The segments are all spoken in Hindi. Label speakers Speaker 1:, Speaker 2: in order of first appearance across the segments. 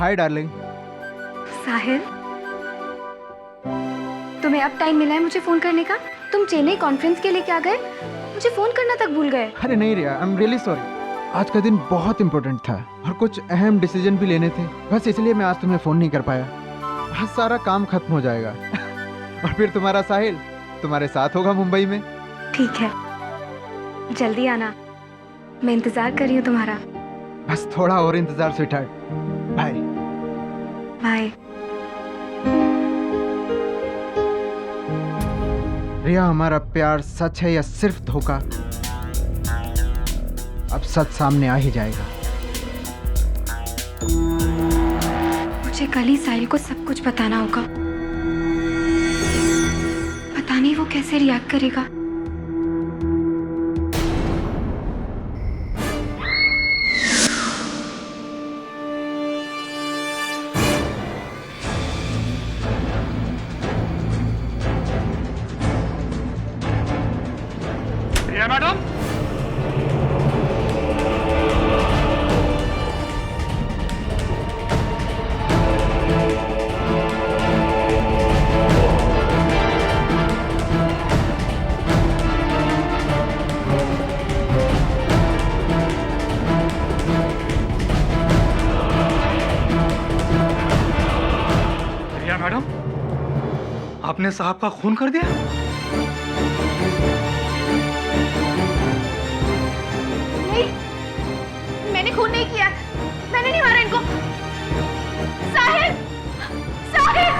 Speaker 1: Hi darling.
Speaker 2: साहिल, तुम्हें अब टाइम मिला है मुझे फोन करने का? तुम चेन्नई कॉन्फ्रेंस के लिए क्या गए? मुझे फोन करना तक भूल गए।
Speaker 1: अरे नहीं रिया, आई एम रियली सॉरी। आज का दिन बहुत इम्पोर्टेंट था और कुछ अहम डिसीजन भी लेने थे, बस इसलिए मैं आज तुम्हें फोन नहीं कर पाया। आज सारा काम खत्म हो जाएगा और फिर तुम्हारा साहिल तुम्हारे साथ होगा मुंबई में।
Speaker 2: ठीक है, जल्दी आना, मैं इंतजार कर रही हूँ तुम्हारा।
Speaker 1: बस थोड़ा और इंतजार स्वीटहार्ट। Bye
Speaker 2: bye.
Speaker 1: रिया, हमारा प्यार सच है या सिर्फ धोखा? अब सच सामने आ ही जाएगा।
Speaker 2: मुझे कल ही साहिल को सब कुछ बताना होगा। पता नहीं वो कैसे रिएक्ट करेगा।
Speaker 3: मैडम, रिया मैडम, आपने साहब का खून कर दिया?
Speaker 2: मैंने खून नहीं किया, मैंने नहीं मारा इनको। साहिल, साहिल!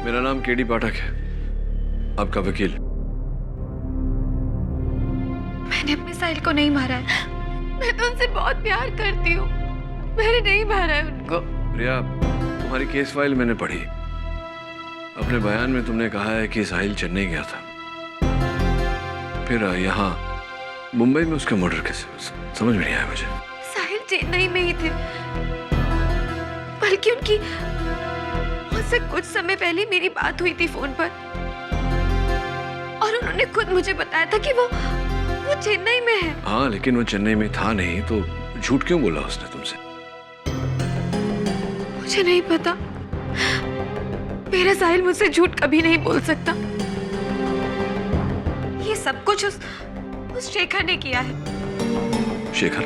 Speaker 4: मेरा नाम केडी पाठक है, आपका वकील।
Speaker 2: मैंने अपने साहिल को नहीं मारा है। मैं तो उनसे बहुत प्यार करती हूँ। मैंने नहीं मारा है उनको।
Speaker 4: प्रिया, तुम्हारी केस फाइल मैंने पढ़ी। अपने बयान में तुमने कहा है कि साहिल चेन्नई गया था, फिर यहाँ मुंबई में उसका मर्डर कैसे? समझ में नहीं आया मुझे।
Speaker 2: साहिल चेन्नई में ही थे, बल्कि उनकी मुझसे कुछ समय पहले मेरी बात हुई थी फोन पर, और उन्होंने खुद मुझे बताया था कि वो चेन्नई में है।
Speaker 4: हाँ, लेकिन वो चेन्नई में था नहीं तो झूठ क्यों बोला उसने तुमसे?
Speaker 2: मुझे नहीं पता। मेरा साहिल मुझसे झूठ कभी नहीं बोल सकता। ये सब कुछ उस शेखर ने किया है।
Speaker 4: Shekhar?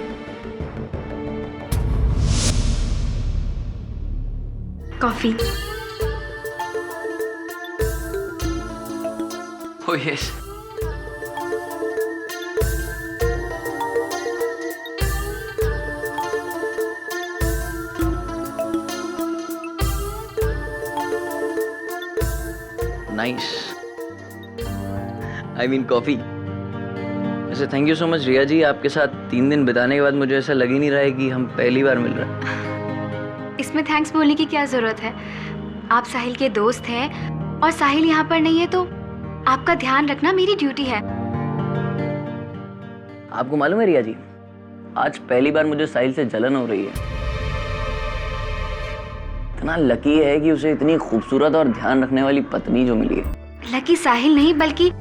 Speaker 2: Coffee.
Speaker 5: Oh yes. Nice, I mean coffee. वैसे थैंक यू सो मच रिया जी, आपके साथ 3 दिन बिताने के बाद मुझे ऐसा लग ही नहीं रहा है कि हम पहली बार मिल रहे हैं।
Speaker 2: इसमें थैंक्स बोलने की क्या जरूरत है? आप साहिल के दोस्त हैं और साहिल यहाँ पर नहीं है तो आपका ध्यान रखना मेरी ड्यूटी है।
Speaker 5: आपको मालूम है रिया जी, आज पहली बार मुझे साहिल से जलन हो रही है। इतना लकी है कि उसे इतनी खूबसूरत और ध्यान रखने वाली पत्नी जो मिली है।
Speaker 2: लकी साहिल नहीं, बल्कि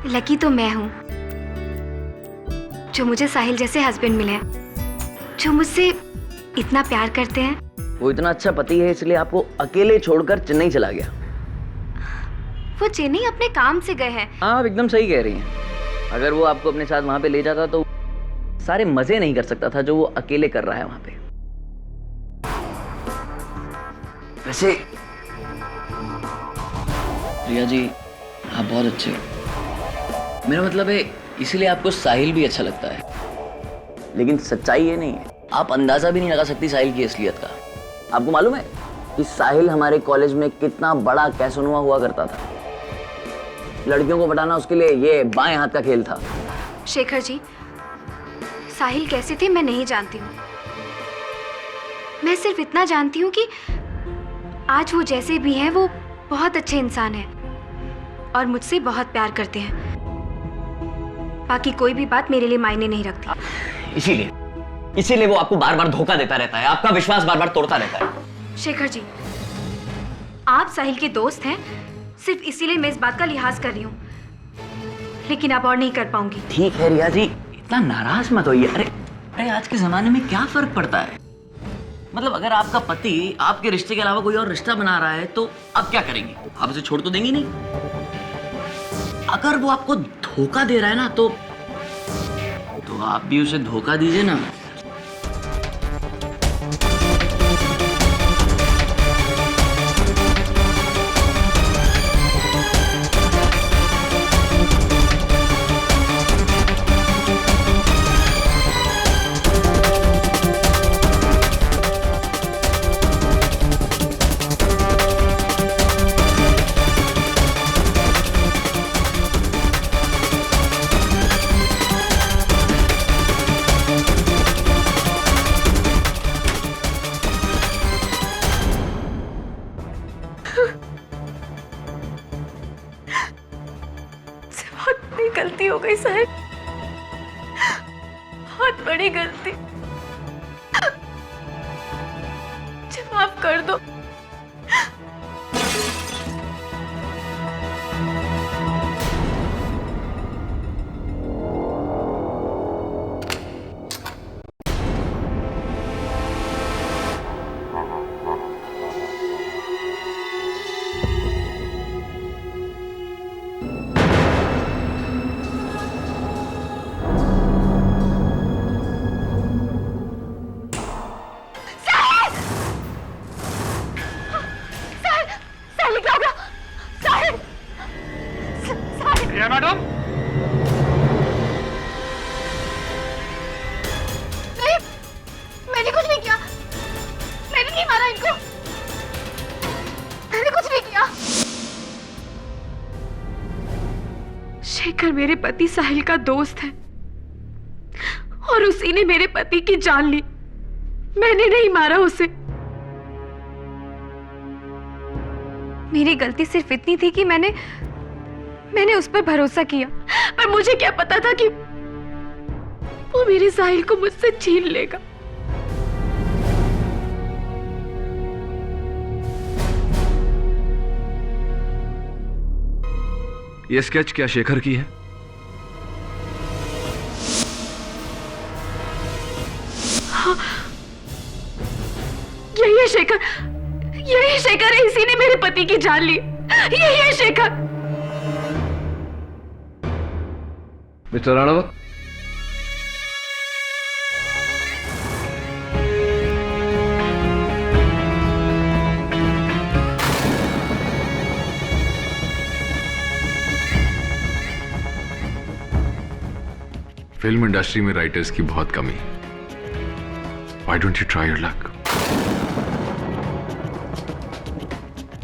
Speaker 2: लकी तो मैं हूँ जो मुझे साहिल जैसे हस्बैंड मिले, जो मुझसे इतना प्यार करते हैं।
Speaker 5: वो इतना अच्छा पति है इसलिए आपको अकेले छोड़कर चेन्नई चला गया।
Speaker 2: वो चेन्नई अपने काम से गए हैं।
Speaker 5: हाँ, आप एकदम सही कह रही हैं। अगर वो आपको अपने साथ वहां पे ले जाता तो सारे मजे नहीं कर सकता था जो वो अकेले कर रहा है वहां पे। वैसे रिया जी, आप बहुत अच्छे हो। मेरा मतलब है इसीलिए आपको साहिल भी अच्छा लगता है। लेकिन सच्चाई ये नहीं है, आप अंदाजा भी नहीं लगा सकती साहिल की असलियत का। आपको मालूम है कि साहिल हमारे कॉलेज में कितना बड़ा कैसोनुआ हुआ करता था। लड़कियों को पटाना उसके लिए ये बाएं हाथ का खेल था।
Speaker 2: शेखर जी, साहिल कैसे थे मैं नहीं जानती हूँ। मैं सिर्फ इतना जानती हूँ कि आज वो जैसे भी हैं वो बहुत अच्छे इंसान हैं और मुझसे बहुत प्यार करते हैं। बाकी कोई भी बात मेरे लिए मायने नहीं रखती।
Speaker 5: इसीलिए वो आपको बार बार धोखा देता रहता है, आपका विश्वास बार बार तोड़ता रहता है।
Speaker 2: शेखर जी, आप साहिल के दोस्त हैं, सिर्फ इसीलिए मैं इस बात का लिहाज कर रही हूँ, लेकिन अब और नहीं कर पाऊंगी।
Speaker 5: ठीक है रिया जी, इतना नाराज मत होइए। अरे आज के जमाने में क्या फर्क पड़ता है? मतलब अगर आपका पति आपके रिश्ते के अलावा कोई और रिश्ता बना रहा है तो आप क्या करेंगे? आप उसे छोड़ तो देंगे नहीं। अगर वो आपको धोखा दे रहा है ना तो आप भी उसे धोखा दीजिए ना।
Speaker 2: गलती हो गई साहिल, बहुत बड़ी गलती। माफ कर दो।
Speaker 3: रिया मैडम,
Speaker 2: नहीं, मैंने कुछ नहीं किया, मैंने नहीं मारा इनको, मैंने कुछ नहीं किया। शेखर मेरे पति साहिल का दोस्त है और उसी ने मेरे पति की जान ली, मैंने नहीं मारा उसे। मेरी गलती सिर्फ इतनी थी कि मैंने उस पर भरोसा किया, पर मुझे क्या पता था कि वो मेरे साहिल को मुझसे छीन लेगा।
Speaker 4: ये स्केच क्या शेखर की है?
Speaker 2: हाँ, यही है शेखर, यही शेखर है, इसी ने मेरे पति की जान ली, यही है Shekhar.
Speaker 4: Mister Ranawat,
Speaker 6: film industry में राइटर्स की बहुत कमी। Why don't you try your luck?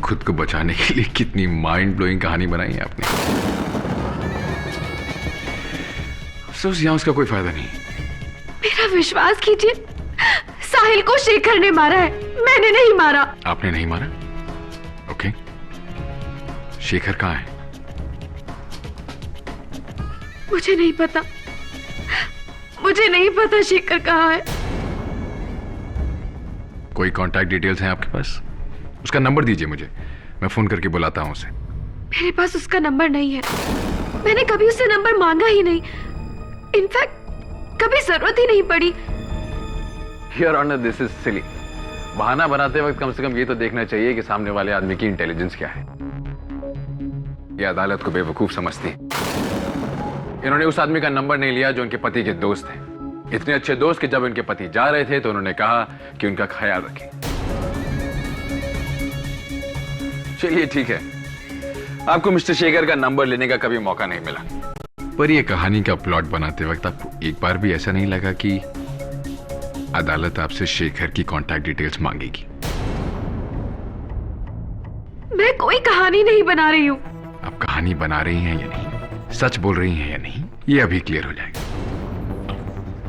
Speaker 6: खुद को बचाने के लिए कितनी माइंड ब्लोइंग कहानी बनाई है आपने। अफसोस यहां उसका कोई फायदा नहीं।
Speaker 2: मेरा विश्वास कीजिए, साहिल को शेखर ने मारा है, मैंने नहीं मारा।
Speaker 6: आपने नहीं मारा? ओके, शेखर कहाँ है?
Speaker 2: मुझे नहीं पता, मुझे नहीं पता शेखर कहाँ है।
Speaker 6: कोई कांटेक्ट डिटेल्स हैं आपके पास? उसका नंबर दीजिए मुझे, मैं फोन करके बुलाता हूं उसे।
Speaker 2: मेरे पास उसका नंबर नहीं है, मैंने कभी उससे नंबर मांगा ही नहीं, इनफैक्ट कभी जरूरत ही नहीं पड़ी।
Speaker 6: Your Honor, this is silly. बहाना बनाते वक्त कम से कम ये तो देखना चाहिए कि सामने वाले आदमी की इंटेलिजेंस क्या है। ये अदालत को बेवकूफ समझती। इन्होंने उस आदमी का नंबर नहीं लिया जो उनके पति के दोस्त हैं। इतने अच्छे दोस्त कि जब उनके पति जा रहे थे तो उन्होंने कहा कि उनका ख्याल रखें। चलिए ठीक है, आपको मिस्टर शेखर का नंबर लेने का कभी मौका नहीं मिला, पर यह कहानी का प्लॉट बनाते वक्त आपको एक बार भी ऐसा नहीं लगा कि अदालत आपसे शेखर की कांटेक्ट डिटेल्स मांगेगी?
Speaker 2: मैं कोई कहानी नहीं बना रही हूँ।
Speaker 6: आप कहानी बना रही हैं या नहीं, सच बोल रही हैं या नहीं, ये अभी क्लियर हो जाएगा।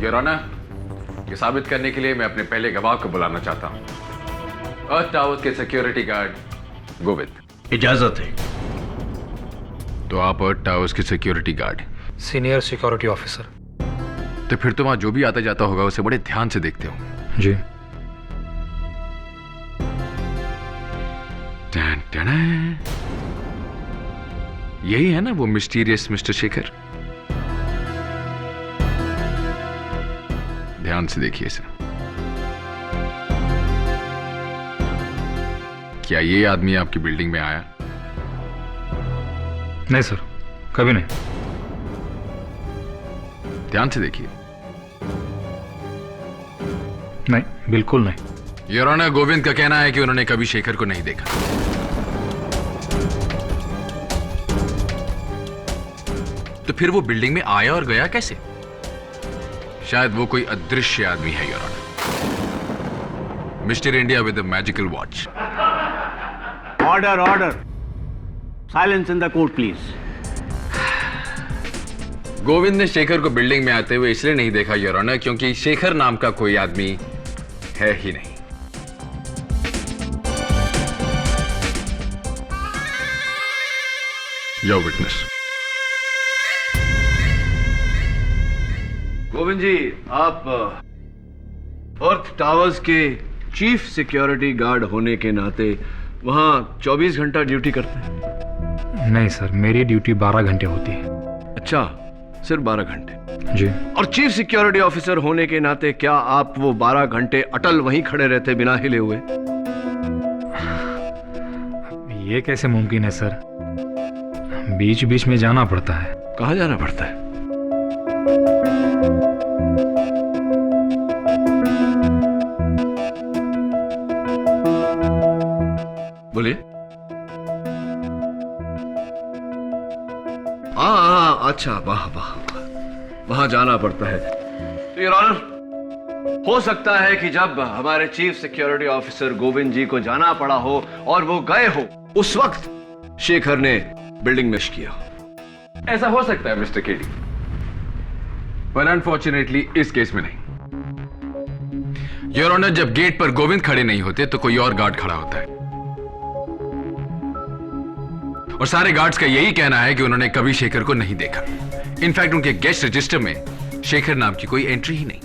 Speaker 6: योर ऑनर, ये साबित करने के लिए मैं अपने पहले गवाह को बुलाना चाहता हूँ। अर्थ टावर्स के सिक्योरिटी गार्ड गोविंद।
Speaker 7: इजाजत है।
Speaker 6: तो आप अर्थ टावर्स के security guard?
Speaker 3: Senior security officer.
Speaker 6: तो फिर तो वहां जो भी आता जाता होगा उसे बड़े ध्यान से देखते हो।
Speaker 3: जी।
Speaker 6: टन टन। यही है ना वो मिस्टीरियस मिस्टर शेखर? ध्यान से देखिए इसे। क्या ये आदमी आपकी बिल्डिंग में आया?
Speaker 3: नहीं सर, कभी नहीं।
Speaker 6: ध्यान से देखिए।
Speaker 3: नहीं, बिल्कुल नहीं।
Speaker 6: योर ऑनर, गोविंद का कहना है कि उन्होंने कभी शेखर को नहीं देखा। तो फिर वो बिल्डिंग में आया और गया कैसे? शायद वो कोई अदृश्य आदमी है your honour. Mister India with a magical watch.
Speaker 7: Order order, silence in the court please.
Speaker 6: Govind ने शेखर को बिल्डिंग में आते हुए इसलिए नहीं देखा योर ऑनर क्योंकि शेखर नाम का कोई आदमी है ही नहीं। Your witness.
Speaker 4: गोविंद जी, आप अर्थ टावर्स के चीफ सिक्योरिटी गार्ड होने के नाते वहां 24 घंटा ड्यूटी करते हैं?
Speaker 3: नहीं सर, मेरी ड्यूटी 12 घंटे होती है।
Speaker 4: अच्छा, सिर्फ 12 घंटे?
Speaker 3: जी।
Speaker 4: और चीफ सिक्योरिटी ऑफिसर होने के नाते क्या आप वो 12 घंटे अटल वहीं खड़े रहते बिना हिले हुए?
Speaker 3: ये कैसे मुमकिन है सर? बीच बीच में जाना पड़ता है।
Speaker 4: कहाँ जाना पड़ता है? बोलिए। अच्छा, वाह वाह, वहां जाना पड़ता है। तो योर ऑनर, हो सकता है कि जब हमारे चीफ सिक्योरिटी ऑफिसर गोविंद जी को जाना पड़ा हो और वो गए हो, उस वक्त शेखर ने बिल्डिंग में किया।
Speaker 6: ऐसा हो सकता है मिस्टर केडी, पर अनफॉर्चुनेटली इस केस में नहीं। योर ऑनर, जब गेट पर गोविंद खड़े नहीं होते तो कोई और गार्ड खड़ा होता है, और सारे गार्ड्स का यही कहना है कि उन्होंने कभी शेखर को नहीं देखा। इनफैक्ट उनके गेस्ट रजिस्टर में शेखर नाम की कोई एंट्री ही नहीं।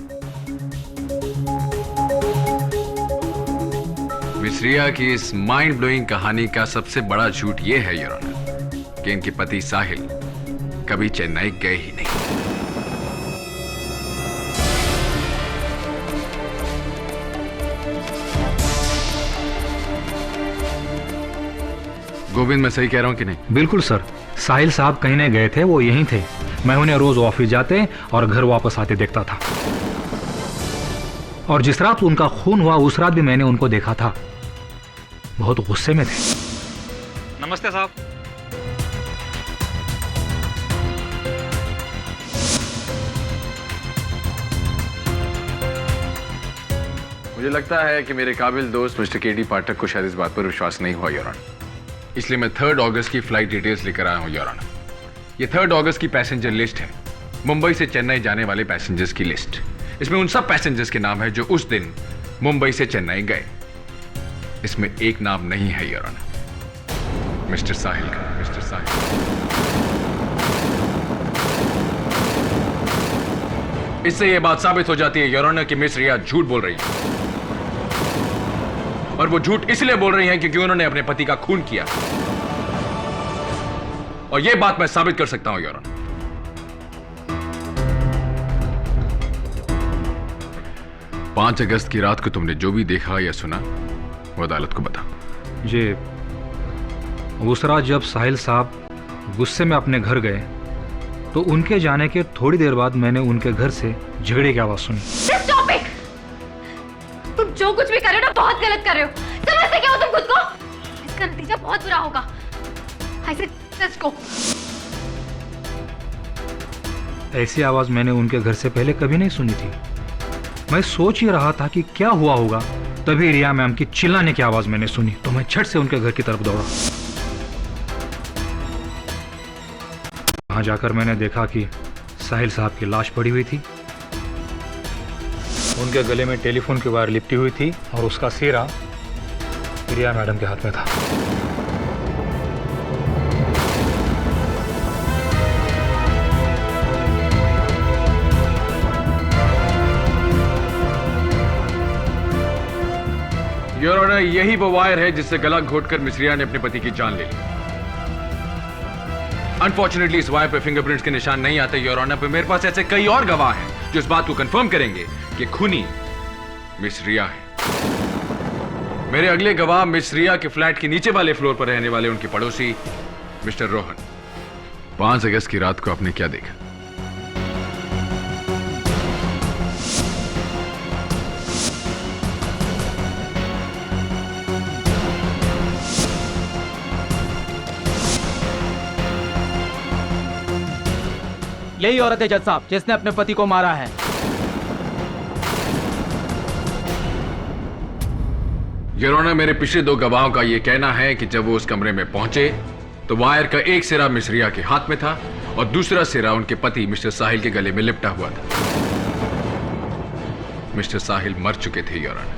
Speaker 6: मिस रिया की इस माइंड ब्लोइंग कहानी का सबसे बड़ा झूठ यह है योर ऑनर कि इनके पति साहिल कभी चेन्नई गए ही नहीं। गोविंद, मैं सही कह रहा हूं कि नहीं?
Speaker 3: बिल्कुल सर, साहिल साहब कहीं नहीं गए थे, वो यहीं थे। मैं उन्हें रोज ऑफिस जाते और घर वापस आते देखता था, और जिस रात उनका खून हुआ उस रात भी मैंने उनको देखा था। बहुत गुस्से में थे। नमस्ते साहब।
Speaker 6: मुझे लगता है कि मेरे काबिल दोस्त मिस्टर केडी पाठक को शायद इस बात पर विश्वास नहीं हुआ योर ऑनर, इसलिए मैं 3 अगस्त की फ्लाइट डिटेल्स लेकर आया हूं योर ऑनर। ये 3 अगस्त की पैसेंजर लिस्ट है, मुंबई से चेन्नई जाने वाले पैसेंजर्स की लिस्ट। इसमें उन सब पैसेंजर्स के नाम है जो उस दिन मुंबई से चेन्नई गए। इसमें एक नाम नहीं है योर ऑनर, मिस्टर साहिल का। मिस्टर साहिल। इससे यह बात साबित हो जाती है योर ऑनर कि मिस रिया झूठ बोल रही है, और वो झूठ इसलिए बोल रही हैं क्योंकि उन्होंने अपने पति का खून किया, और यह बात मैं साबित कर सकता हूं योर ऑनर। 5 अगस्त की रात को तुमने जो भी देखा या सुना वो अदालत को बता।
Speaker 3: जी, उस रात जब साहिल साहब गुस्से में अपने घर गए तो उनके जाने के थोड़ी देर बाद मैंने उनके घर से झगड़े की आवाज सुनी।
Speaker 8: Stop it! तुम जो कुछ भी कर रहे हो ना बहुत गलत कर रहे हो। समझते क्या हो तुम खुद को? इसका नतीजा बहुत बुरा होगा। I said, let's go.
Speaker 3: ऐसी आवाज मैंने उनके घर से पहले कभी नहीं सुनी थी। मैं सोच ही रहा था कि क्या हुआ होगा, तभी रिया मैम की चिल्लाने की आवाज मैंने सुनी, तो मैं झट से उनके घर की तरफ दौड़ा। वहां जाकर मैंने देखा कि साहिल साहब की लाश पड़ी हुई थी, उनके गले में टेलीफोन की वायर लिपटी हुई थी, और उसका सिरा रिया मैडम के हाथ में था।
Speaker 6: योर ऑनर, यही वो वायर है जिससे गला घोटकर मिस रिया ने अपने पति की जान ले ली। अनफॉर्चुनेटली इस वायर पे फिंगरप्रिंट्स के निशान नहीं आते योर ऑनर, पर मेरे पास ऐसे कई और गवाह हैं जो इस बात को कंफर्म करेंगे कि खूनी मिस रिया है। मेरे अगले गवाह मिस रिया के फ्लैट के नीचे वाले फ्लोर पर रहने वाले उनके पड़ोसी मिस्टर रोहन। 5 अगस्त की रात को आपने क्या देखा?
Speaker 9: यही औरत है जज साहब जिसने अपने पति को मारा है।
Speaker 6: योर ऑनर, मेरे पिछले 2 गवाहों का यह कहना है कि जब वो उस कमरे में पहुंचे तो वायर का एक सिरा मिस रिया के हाथ में था और दूसरा सिरा उनके पति मिस्टर साहिल के गले में लिपटा हुआ था। मिस्टर साहिल मर चुके थे your honour.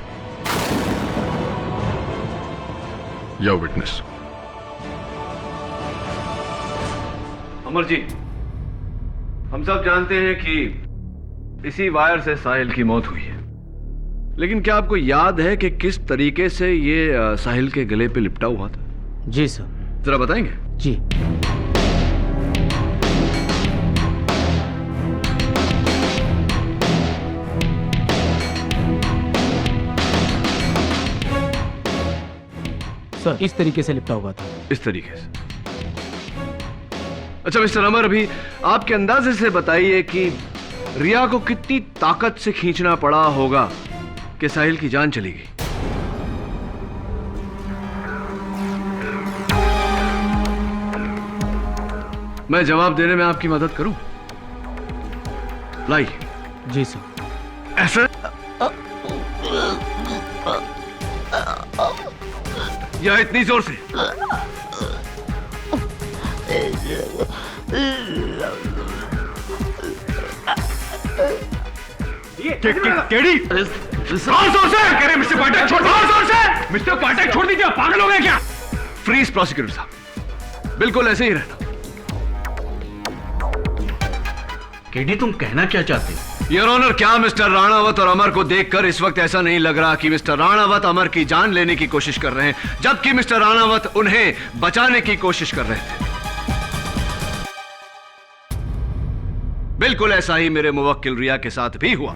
Speaker 6: Your witness.
Speaker 4: Amar ji, हम सब जानते हैं कि इसी वायर से साहिल की मौत हुई है, लेकिन क्या आपको याद है कि किस तरीके से ये साहिल के गले पे लिपटा हुआ था?
Speaker 9: जी सर।
Speaker 4: जरा बताएंगे?
Speaker 9: जी। सर, इस तरीके से लिपटा हुआ था।
Speaker 4: इस तरीके से? अच्छा मिस्टर अमर, अभी आपके अंदाजे से बताइए कि रिया को कितनी ताकत से खींचना पड़ा होगा कि साहिल की जान चली गई। मैं जवाब देने में आपकी मदद करूं? लाइए।
Speaker 9: जी सर।
Speaker 4: ऐसा या इतनी जोर से?
Speaker 6: केड़ी? मिस्टर पाठक छोड़, मिस्टर पाठक छोड़ दीजिए, पागल हो गए क्या?
Speaker 4: फ्रीज प्रोसिक्यूटर साहब, बिल्कुल ऐसे ही रहना।
Speaker 7: केडी, तुम कहना क्या चाहते हो?
Speaker 4: योर ऑनर, क्या मिस्टर राणावत और अमर को देखकर इस वक्त ऐसा नहीं लग रहा कि मिस्टर राणावत अमर की जान लेने की कोशिश कर रहे हैं, जबकि मिस्टर राणावत उन्हें बचाने की कोशिश कर रहे थे? बिल्कुल ऐसा ही मेरे मुवक्किल रिया के साथ भी हुआ।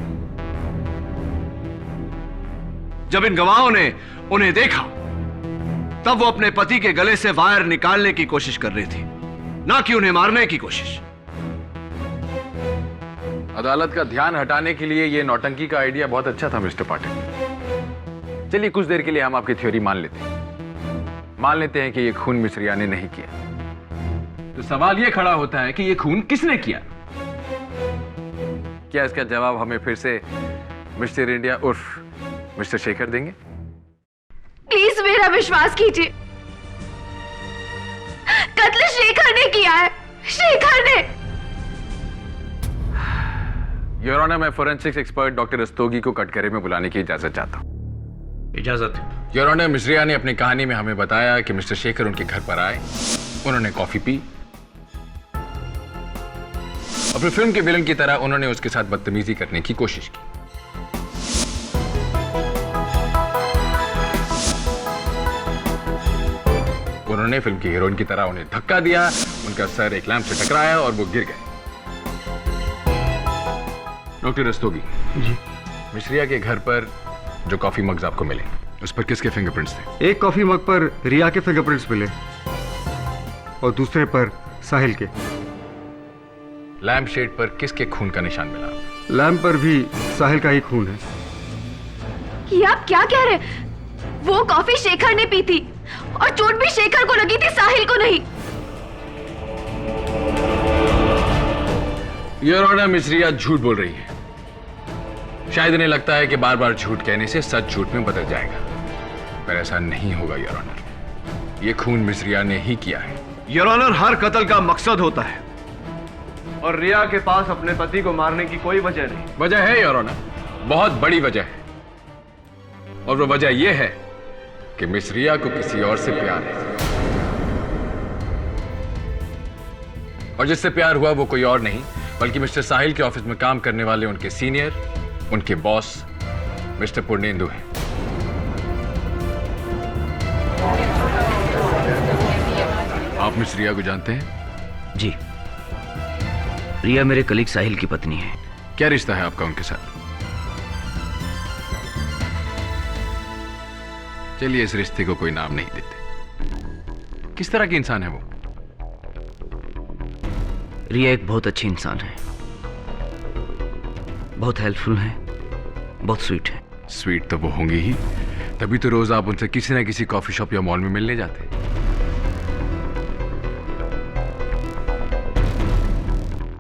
Speaker 4: जब इन गवाहों ने उन्हें देखा तब वो अपने पति के गले से वायर निकालने की कोशिश कर रही थी, ना कि उन्हें मारने की कोशिश।
Speaker 6: अदालत का ध्यान हटाने के लिए यह नौटंकी का आइडिया बहुत अच्छा था मिस्टर पाठक। चलिए कुछ देर के लिए हम आपकी थ्योरी मान लेते हैं कि यह खून मिस रिया ने नहीं किया। तो सवाल यह खड़ा होता है कि यह खून किसने किया? क्या इसका जवाब हमें फिर से मिस्टर इंडिया उर्फ मिस्टर शेखर देंगे?
Speaker 8: प्लीज मेरा विश्वास कीजिए, कत्ल शेखर ने किया है, शेखर ने।
Speaker 6: योर ऑनर, मैं फोरेंसिक्स एक्सपर्ट डॉक्टर रस्तोगी को कटघरे में बुलाने की इजाजत चाहता हूं।
Speaker 7: इजाजत।
Speaker 6: योर ऑनर, मिस रिया ने अपनी कहानी में हमें बताया कि मिस्टर शेखर उनके घर पर आए, उन्होंने कॉफी पी और फिर फिल्म के विलन की तरह उन्होंने उसके साथ बदतमीजी करने की कोशिश की। उन्होंने फिल्म की हीरोइन की तरह उन्हें धक्का दिया, उनका सर एक लैंप से टकराया और वो गिर गए। डॉक्टर रस्तोगी जी, मिस रिया के घर पर जो कॉफी मग्स आपको मिले उस पर किसके फिंगरप्रिंट्स थे?
Speaker 10: एक कॉफी मग पर रिया के फिंगरप्रिंट्स मिले और दूसरे पर साहिल के।
Speaker 6: लैम्प शेड पर किसके खून का निशान मिला?
Speaker 10: लैम्प पर भी साहिल का ही खून है।
Speaker 8: ये आप क्या कह रहे हैं? वो कॉफी शेखर ने पी थी और चोट भी शेखर को लगी थी, साहिल को नहीं।
Speaker 6: योर ऑनर, मिस रिया झूठ बोल रही है। शायद इन्हें लगता है कि बार बार झूठ कहने से सच झूठ में बदल जाएगा, पर ऐसा नहीं होगा योर ऑनर। ये खून मिस रिया ने ही किया है।
Speaker 4: योर ऑनर, हर कत्ल का मकसद होता है और रिया के पास अपने पति को मारने की कोई वजह नहीं।
Speaker 6: वजह है योर ऑनर, बहुत बड़ी वजह है, और वो वजह यह है कि मिस रिया को किसी और से प्यार है, और जिससे प्यार हुआ वो कोई और नहीं बल्कि मिस्टर साहिल के ऑफिस में काम करने वाले उनके सीनियर, उनके बॉस मिस्टर पूर्णेंदु हैं। आप मिस रिया को जानते हैं?
Speaker 5: जी, रिया मेरे कलीग साहिल की पत्नी है।
Speaker 6: क्या रिश्ता है आपका उनके साथ? चलिए इस रिश्ते को कोई नाम नहीं देते। किस तरह की इंसान है वो?
Speaker 5: रिया एक बहुत अच्छी इंसान है, बहुत हेल्पफुल है, बहुत स्वीट है।
Speaker 6: स्वीट तो वो होंगी ही, तभी तो रोज आप उनसे किसी ना किसी कॉफी शॉप या मॉल में मिलने जाते।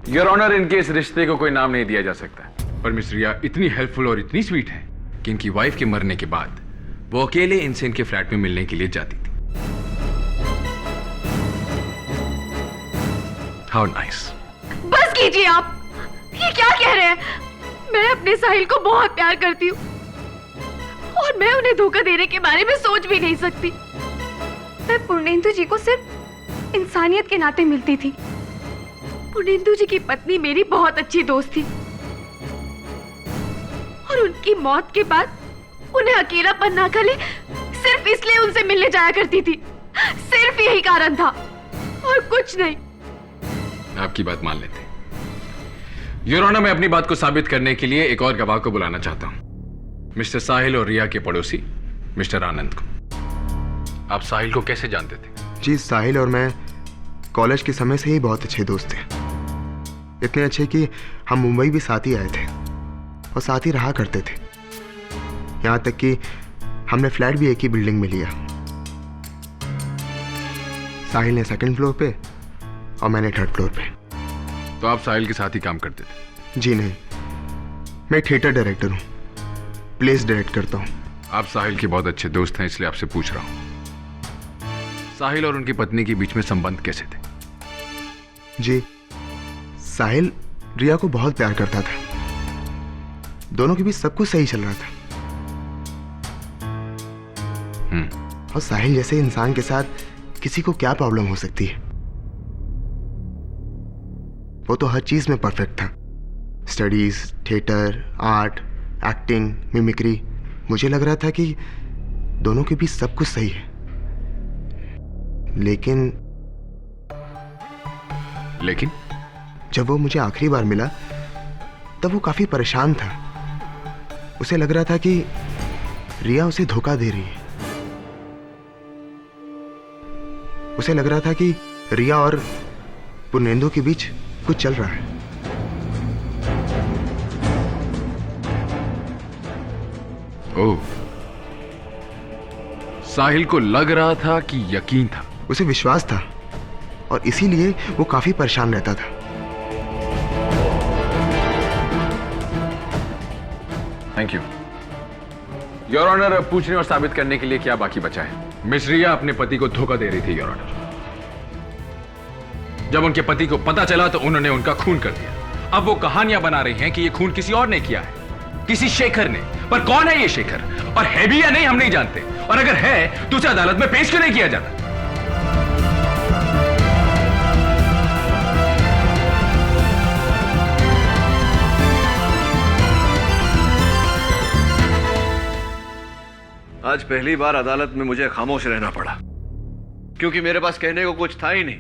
Speaker 6: योर ऑनर, इनके इस रिश्ते को कोई नाम नहीं दिया जा सकता, पर मिस रिया इतनी हेल्पफुल और इतनी स्वीट है कि इनकी वाइफ के मरने के बाद वो अकेले इनसे इनके फ्लैट में मिलने के लिए जाती थी। How nice.
Speaker 8: बस कीजिए आप, ये क्या कह रहे हैं? मैं अपने साहिल को बहुत प्यार करती हूँ और मैं उन्हें धोखा देने के बारे में सोच भी नहीं सकती।
Speaker 2: मैं पूर्णेंदु जी को सिर्फ इंसानियत के नाते मिलती थी।
Speaker 8: पूर्णेंदु जी की पत्नी मेरी बहुत अच्छी दोस्त थी और उनकी मौत के बाद उन्हें अकेलापन ना खले सिर्फ इसलिए उनसे मिलने जाया करती थी। सिर्फ यही कारण था और कुछ नहीं।
Speaker 6: आपकी बात मान लेते। योर ऑनर, मैं अपनी बात को साबित करने के लिए एक और गवाह को बुलाना चाहता हूं, मिस्टर साहिल और रिया के पड़ोसी मिस्टर आनंद को। आप साहिल को कैसे जानते थे?
Speaker 11: जी, साहिल और मैं कॉलेज के समय से ही बहुत अच्छे दोस्त थे। इतने अच्छे कि हम मुंबई भी साथ ही आए थे और साथ ही रहा करते थे। यहाँ तक कि हमने फ्लैट भी एक ही बिल्डिंग में लिया। साहिल ने सेकंड फ्लोर पे और मैंने थर्ड फ्लोर पे।
Speaker 6: तो आप साहिल के साथ ही काम करते थे?
Speaker 11: जी नहीं, मैं थिएटर डायरेक्टर हूँ, प्लेस डायरेक्ट करता हूँ।
Speaker 6: आप साहिल के बहुत अच्छे दोस्त हैं, इसलिए आपसे पूछ रहा हूँ, साहिल और उनकी पत्नी के बीच में संबंध कैसे थे?
Speaker 11: जी, साहिल रिया को बहुत प्यार करता था। दोनों के बीच सब कुछ सही चल रहा था। और साहिल जैसे इंसान के साथ किसी को क्या प्रॉब्लम हो सकती है? वो तो हर चीज में परफेक्ट था। Studies, theatre, art, acting, mimicry. मुझे लग रहा था कि दोनों के बीच सब कुछ सही है। लेकिन जब वो मुझे आखिरी बार मिला तब वो काफी परेशान था। उसे लग रहा था कि रिया उसे धोखा दे रही है। उसे लग रहा था कि रिया और पूर्णेंदु के बीच कुछ चल रहा है।
Speaker 6: ओह, साहिल को लग रहा था कि यकीन था?
Speaker 11: उसे विश्वास था और इसीलिए वो काफी परेशान रहता था।
Speaker 6: Thank you your honour. पूछने और साबित करने के लिए क्या बाकी बचा है? मिस रिया अपने पति को धोखा दे रही थी योर ऑनर। जब उनके पति को पता चला तो उन्होंने उनका खून कर दिया। अब वो कहानियां बना रही हैं कि ये खून किसी और ने किया है, किसी शेखर ने। पर कौन है ये शेखर, और है भी या नहीं हम नहीं जानते। और अगर है तो उसे अदालत में पेश क्यों नहीं किया जाता?
Speaker 4: आज पहली बार अदालत में मुझे खामोश रहना पड़ा, क्योंकि मेरे पास कहने को कुछ था ही नहीं,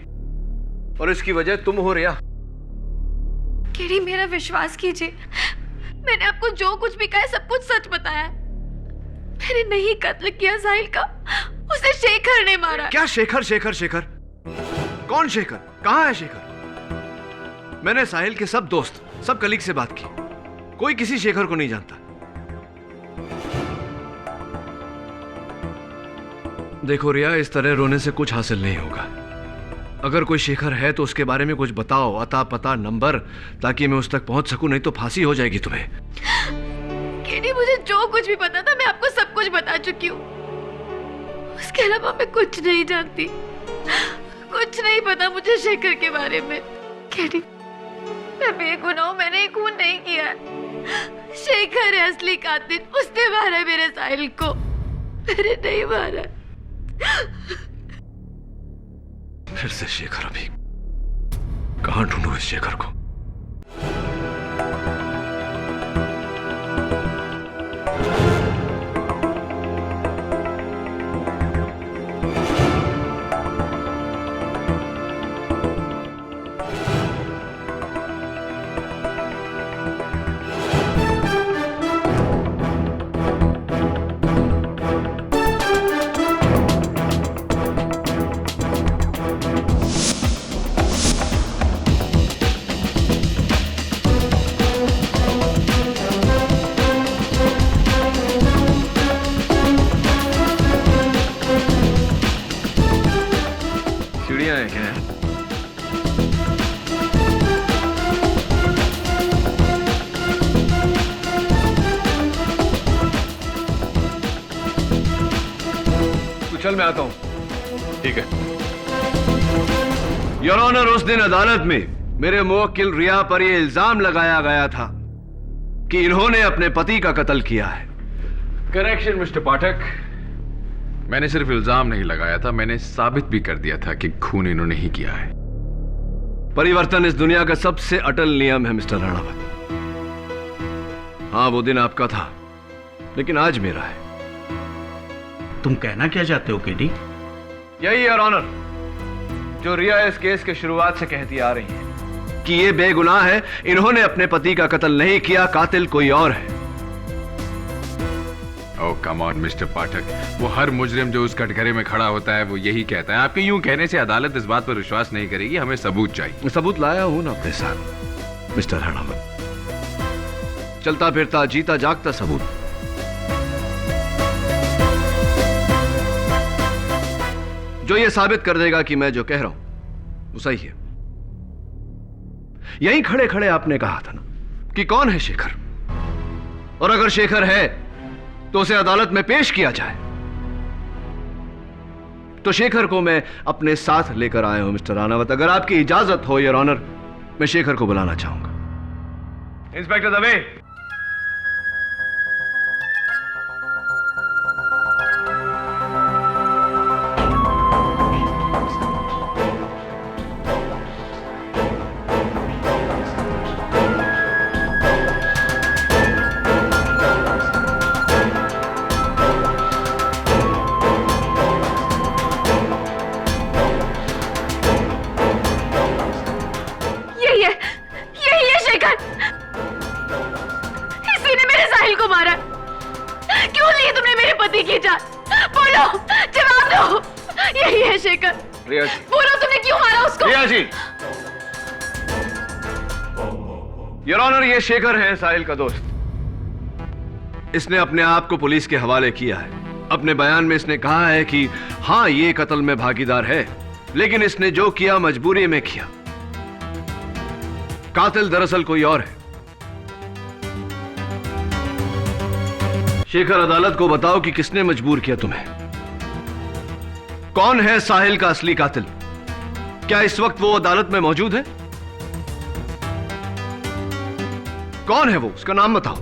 Speaker 4: और इसकी वजह तुम हो रिया।
Speaker 8: केडी, मेरा विश्वास कीजिए, मैंने आपको जो कुछ भी कहा है सब कुछ सच बताया। मैंने नहीं कत्ल किया साहिल का, उसे शेखर ने मारा।
Speaker 4: क्या शेखर? शेखर शेखर कौन शेखर? कहां है शेखर? मैंने साहिल के सब दोस्त, सब कलीग से बात की, कोई किसी शेखर को नहीं जानता। देखो रिया, इस तरह रोने से कुछ हासिल नहीं होगा। अगर कोई शेखर है तो उसके बारे में कुछ बताओ, अता पता, नंबर, ताकि मैं उस तक पहुंच सकूं, नहीं तो फांसी हो जाएगी तुम्हें।
Speaker 8: केडी, मुझे जो कुछ भी पता था मैं आपको सब कुछ बता चुकी हूँ। उसके अलावा मैं कुछ नहीं जानती, कुछ नहीं पता मुझे शेखर के बारे में। केडी, मैं बेगुनाह हूं, मैंने खून नहीं किया है। शेखर है असली कातिल, उसने मारा मेरे साहिल को, मैंने नहीं मारा।
Speaker 4: फिर से शेखर? अभी कहां ढूंढूं इस शेखर को? आए क्या? तू चल, मैं आता हूं।
Speaker 6: ठीक है।
Speaker 4: योर ऑनर, उस दिन अदालत में मेरे मुवक्किल रिया पर यह इल्जाम लगाया गया था कि इन्होंने अपने पति का कत्ल किया है।
Speaker 6: करेक्शन मिस्टर पाठक, मैंने सिर्फ इल्जाम नहीं लगाया था, मैंने साबित भी कर दिया था कि खून इन्होंने ही किया है।
Speaker 4: परिवर्तन इस दुनिया का सबसे अटल नियम है मिस्टर राणावत। हाँ, वो दिन आपका था, लेकिन आज मेरा है।
Speaker 7: तुम कहना क्या चाहते हो केडी?
Speaker 4: यही योर ऑनर जो रिया इस केस के शुरुआत से कहती आ रही है कि ये बेगुनाह है, इन्होंने अपने पति का कत्ल नहीं किया, कातिल कोई और है।
Speaker 6: ओह कम ऑन मिस्टर पाठक, वो हर मुजरिम जो उस कटघरे में खड़ा होता है वो यही कहता है। आपके यूं कहने से अदालत इस बात पर विश्वास नहीं करेगी, हमें सबूत चाहिए।
Speaker 4: सबूत लाया हूं ना अपने साथ मिस्टर राणावत, चलता फिरता जीता जागता सबूत। जो ये साबित कर देगा कि मैं जो कह रहा हूं वो सही है। यहीं खड़े खड़े आपने कहा था ना कि कौन है शेखर, और अगर शेखर है तो उसे अदालत में पेश किया जाए। तो शेखर को मैं अपने साथ लेकर आया हूं मिस्टर राणावत। अगर आपकी इजाजत हो योर ऑनर, मैं शेखर को बुलाना चाहूंगा। इंस्पेक्टर दवे।
Speaker 8: यही है शेखर। इसी ने मेरे साहिल को मारा। क्यों ली तुमने मेरे पति की जान? बोलो, जवाब दो। यही है शेखर।
Speaker 4: रिया जी,
Speaker 8: बोलो, तुमने क्यों मारा उसको?
Speaker 4: रिया जी, योर ऑनर, ये शेखर है साहिल का दोस्त। इसने अपने आप को पुलिस के हवाले किया है। अपने बयान में इसने कहा है कि हां, ये कत्ल में भागीदार है, लेकिन इसने जो किया मजबूरी में किया। कातिल दरअसल कोई और है। शेखर, अदालत को बताओ कि किसने मजबूर किया तुम्हें। कौन है साहिल का असली कातिल? क्या इस वक्त वो अदालत में मौजूद है? कौन है वो? उसका नाम बताओ।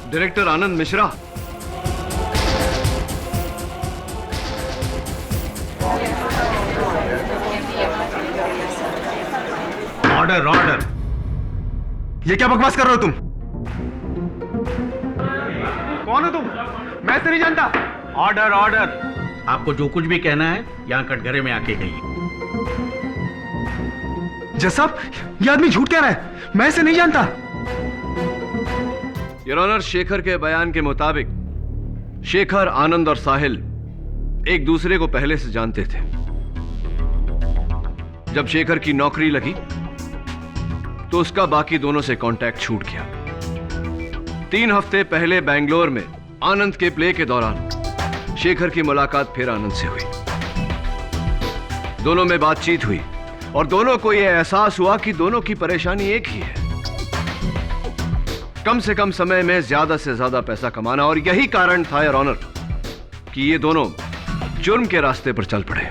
Speaker 4: Director Anand Mishra.
Speaker 7: Order order.
Speaker 11: ये क्या बकवास कर रहे हो तुम?
Speaker 7: कौन हो तुम? मैं तो नहीं जानता। Order order. आपको जो कुछ भी कहना है यहां कटघरे में आके कहिए।
Speaker 11: जज साहब, ये आदमी झूठ कह रहा है, मैं इसे नहीं जानता।
Speaker 4: योर ऑनर, शेखर के बयान के मुताबिक शेखर, आनंद और साहिल एक दूसरे को पहले से जानते थे। जब शेखर की नौकरी लगी तो उसका बाकी दोनों से कांटेक्ट छूट गया। 3 हफ्ते पहले बेंगलोर में आनंद के प्ले के दौरान शेखर की मुलाकात फिर आनंद से हुई। दोनों में बातचीत हुई और दोनों को यह एहसास हुआ कि दोनों की परेशानी एक ही है, कम से कम समय में ज्यादा से ज्यादा पैसा कमाना। और यही कारण था योर ऑनर कि ये दोनों जुर्म के रास्ते पर चल पड़े।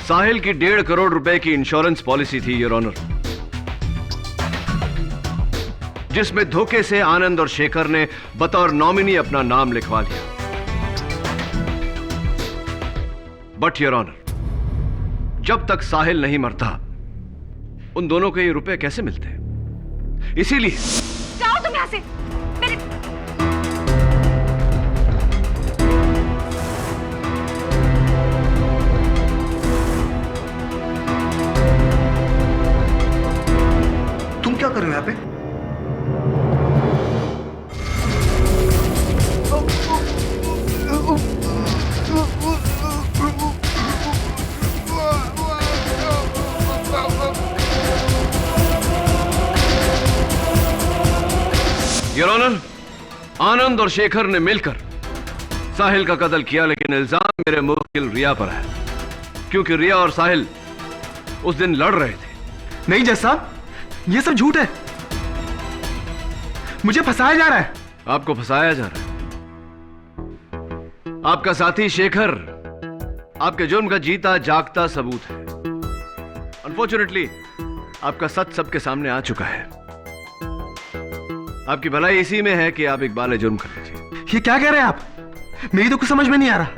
Speaker 4: साहिल की 1.5 करोड़ रुपए की इंश्योरेंस पॉलिसी थी योर ऑनर, जिसमें धोखे से आनंद और शेखर ने बतौर नॉमिनी अपना नाम लिखवा लिया। बट योर ऑनर, जब तक साहिल नहीं मरता उन दोनों को ये रुपए कैसे मिलते? इसीलिए
Speaker 2: जाओ तुम यहां से। मेरे
Speaker 11: तुम क्या कर रहे हो यहाँ पे?
Speaker 4: योर ऑनर, आनंद और शेखर ने मिलकर साहिल का कत्ल किया, लेकिन इल्जाम मेरे मुवक्किल रिया पर है, क्योंकि रिया और साहिल उस दिन लड़ रहे थे।
Speaker 11: नहीं जज साहब, ये सब झूठ है। मुझे फंसाया जा रहा है।
Speaker 4: आपको फंसाया जा रहा है? आपका साथी शेखर आपके जुर्म का जीता जागता सबूत है। अनफॉर्चुनेटली आपका सच सबके सामने आ चुका है। आपकी भलाई इसी में है कि आप इकबाल जुर्म कर लीजिए।
Speaker 11: ये क्या कह रहे हैं आप? मेरी तो कुछ समझ में नहीं आ रहा।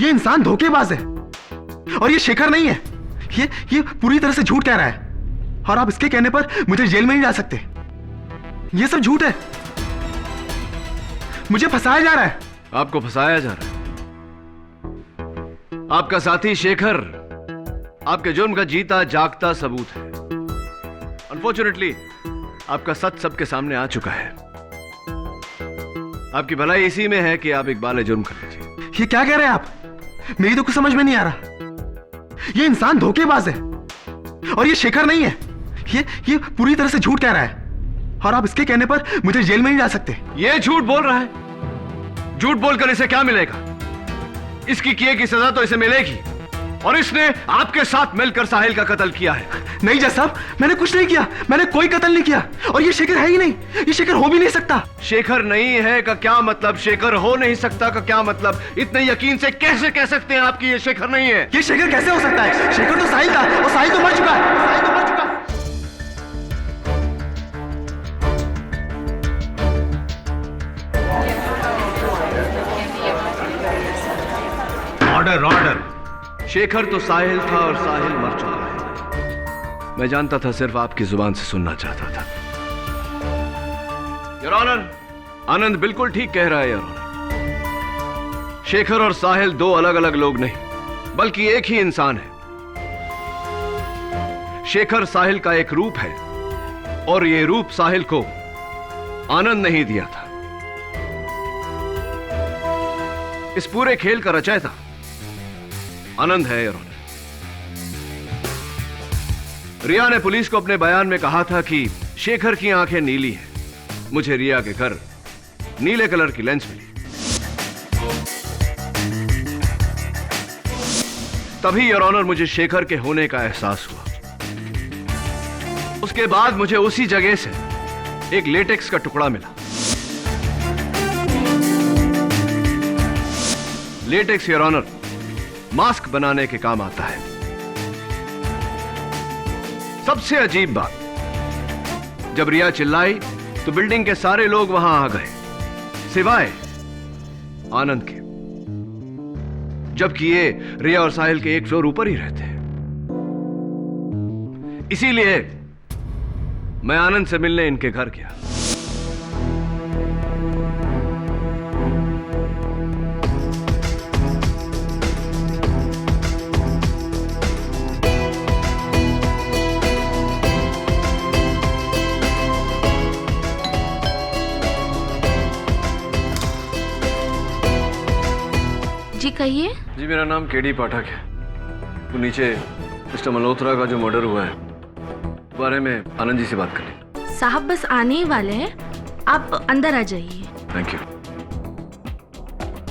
Speaker 11: ये इंसान धोखेबाज है और ये शेखर नहीं है। ये पूरी तरह से झूठ कह रहा है और आप इसके कहने पर मुझे जेल में नहीं डाल सकते। ये सब झूठ है। मुझे फंसाया जा रहा है।
Speaker 4: आपको फंसाया जा रहा है? आपका साथी शेखर आपके जुर्म का जीता जागता सबूत है। अनफॉर्चुनेटली आपका सच सबके सामने आ चुका है। आपकी भलाई इसी में है कि आप इकबाल जुर्म कर लीजिए।
Speaker 11: ये क्या कह रहे हैं आप? मेरी तो कुछ समझ में नहीं आ रहा। ये इंसान धोखेबाज है और ये शेखर नहीं है। ये पूरी तरह से झूठ कह रहा है और आप इसके कहने पर मुझे जेल में नहीं डाल सकते।
Speaker 4: ये झूठ बोल रहा है। झूठ बोलकर इसे क्या मिलेगा? इसकी किए की सजा तो इसे मिलेगी, और इसने आपके साथ मिलकर साहिल का कत्ल किया है।
Speaker 11: नहीं जज साहब, मैंने कुछ नहीं किया। मैंने कोई कत्ल नहीं किया और ये शेखर है ही नहीं। ये शेखर हो भी नहीं सकता।
Speaker 4: शेखर नहीं है का क्या मतलब? शेखर हो नहीं सकता का क्या मतलब? इतने यकीन से कैसे कह सकते हैं आप कि ये शेखर नहीं है?
Speaker 11: ये शेखर कैसे हो सकता है? शेखर तो साहिल था और साहिल तो मर चुका है। साहिल तो मर चुका है।
Speaker 7: Order order.
Speaker 4: शेखर तो साहिल था और साहिल मर चुका है। मैं जानता था, सिर्फ आपकी जुबान से सुनना चाहता था। योर ऑनर, आनंद बिल्कुल ठीक कह रहा है। योर ऑनर, शेखर और साहिल दो अलग अलग लोग नहीं, बल्कि एक ही इंसान है। शेखर साहिल का एक रूप है और यह रूप साहिल को आनंद नहीं दिया था। इस पूरे खेल का रचयिता आनंद है। योर ऑनर, रिया ने पुलिस को अपने बयान में कहा था कि शेखर की आंखें नीली हैं। मुझे रिया के घर नीले कलर की लेंस मिली। तभी योर ऑनर मुझे शेखर के होने का एहसास हुआ। उसके बाद मुझे उसी जगह से एक लेटेक्स का टुकड़ा मिला। लेटेक्स योर ऑनर मास्क बनाने के काम आता है। सबसे अजीब बात, जब रिया चिल्लाई तो बिल्डिंग के सारे लोग वहां आ गए, सिवाय आनंद के, जबकि ये रिया और साहिल के एक फ्लोर ऊपर ही रहते हैं। इसीलिए मैं आनंद से मिलने इनके घर गया।
Speaker 8: जी कहिए।
Speaker 4: जी मेरा नाम केडी पाठक है। वो नीचे मिस्टर मल्होत्रा का जो मर्डर हुआ है बारे में आनंद जी से बात करनी।
Speaker 8: साहब बस आने ही वाले हैं, आप अंदर आ जाइए।
Speaker 4: Thank you.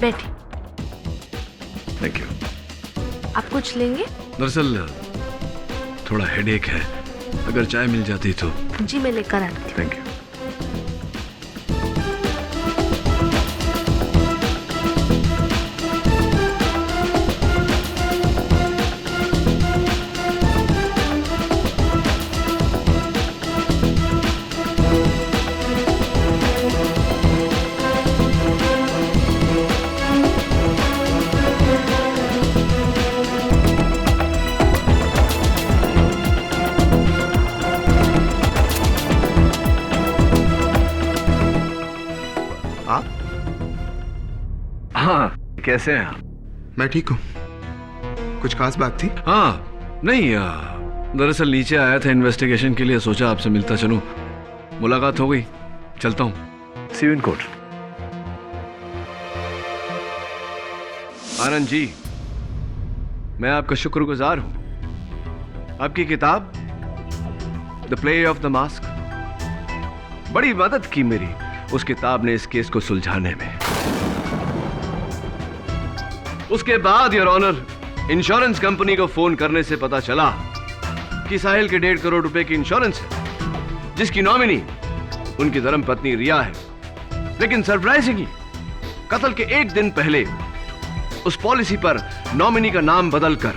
Speaker 8: बैठिए।
Speaker 4: Thank you.
Speaker 8: आप कुछ लेंगे?
Speaker 4: दरअसल थोड़ा हेडेक है, अगर चाय मिल जाती तो।
Speaker 8: जी मैं लेकर आती हूँ।
Speaker 4: Thank you. हाँ, कैसे हैं आप?
Speaker 11: मैं ठीक हूँ। कुछ खास बात थी?
Speaker 4: हाँ, नहीं, दरअसल नीचे आया था इन्वेस्टिगेशन के लिए, सोचा आपसे मिलता चलूं। मुलाकात हो गई, चलता हूँ। सी you in court. Anand ji, मैं आपका शुक्रगुजार हूं। आपकी किताब the play of the mask बड़ी मदद की मेरी। उस किताब ने इस केस को सुलझाने में। उसके बाद योर ऑनर, इंश्योरेंस कंपनी को फोन करने से पता चला कि साहिल के 1.5 करोड़ रुपए की इंश्योरेंस है, जिसकी नॉमिनी उनकी धर्मपत्नी रिया है। लेकिन सरप्राइजिंगली कत्ल के 1 दिन पहले उस पॉलिसी पर नॉमिनी का नाम बदलकर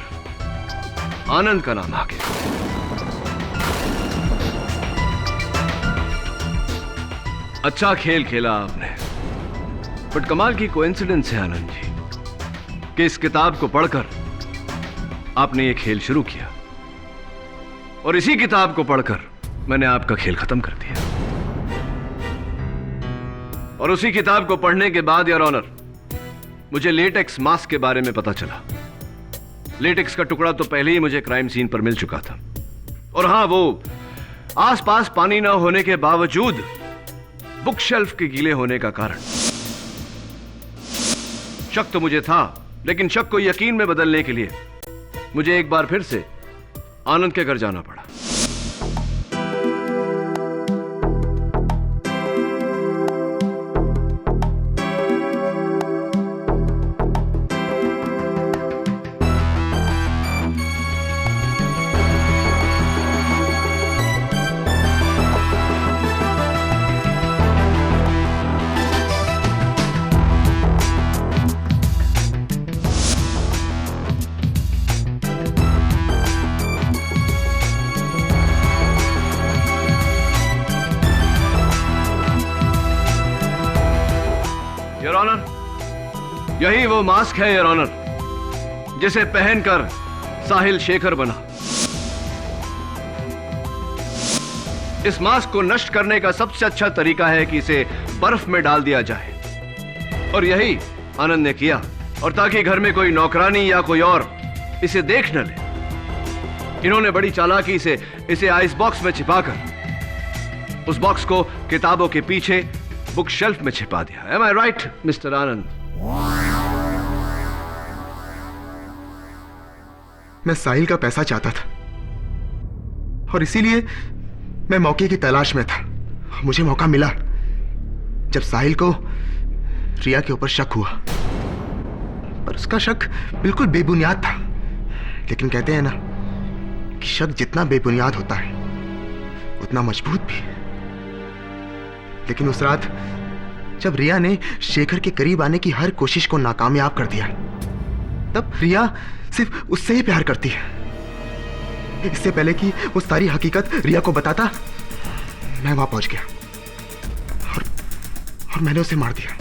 Speaker 4: आनंद का नाम आ गया। अच्छा खेल खेला आपने, बट कमाल की कोइंसिडेंस है आनंद जी कि इस किताब को पढ़कर आपने ये खेल शुरू किया और इसी किताब को पढ़कर मैंने आपका खेल खत्म कर दिया। और उसी किताब को पढ़ने के बाद योर ऑनर, मुझे लेटेक्स मास्क के बारे में पता चला। लेटेक्स का टुकड़ा तो पहले ही मुझे क्राइम सीन पर मिल चुका था, और हां, वो आसपास पानी ना होने के बावजूद बुक शेल्फ के गीले होने का कारण। शक तो मुझे था, लेकिन शक को यकीन में बदलने के लिए मुझे एक बार फिर से आनंद के घर जाना पड़ा। योर ऑनर, यही वो मास्क है योर ऑनर, जिसे पहनकर साहिल शेखर बना। इस मास्क को नष्ट करने का सबसे अच्छा तरीका है कि इसे बर्फ में डाल दिया जाए, और यही आनंद ने किया। और ताकि घर में कोई नौकरानी या कोई और इसे देख न ले, इन्होंने बड़ी चालाकी से इसे आइस बॉक्स में छिपाकर उस बॉक्स को किताबों के पीछे बुक शेल्फ में छिपा दिया। Am I right, मिस्टर आनंद?
Speaker 11: मैं साहिल का पैसा चाहता था और इसीलिए मैं मौके की तलाश में था। मुझे मौका मिला जब साहिल को रिया के ऊपर शक हुआ, पर उसका शक बिल्कुल बेबुनियाद था। लेकिन कहते हैं ना कि शक जितना बेबुनियाद होता है उतना मजबूत भी। लेकिन उस रात जब रिया ने शेखर के करीब आने की हर कोशिश को नाकामयाब कर दिया, तब रिया सिर्फ उससे ही प्यार करती है। इससे पहले कि वो सारी हकीकत रिया को बताता, मैं वहां पहुंच गया और मैंने उसे मार दिया।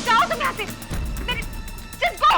Speaker 8: जाओ तुम यहाँ से, just go!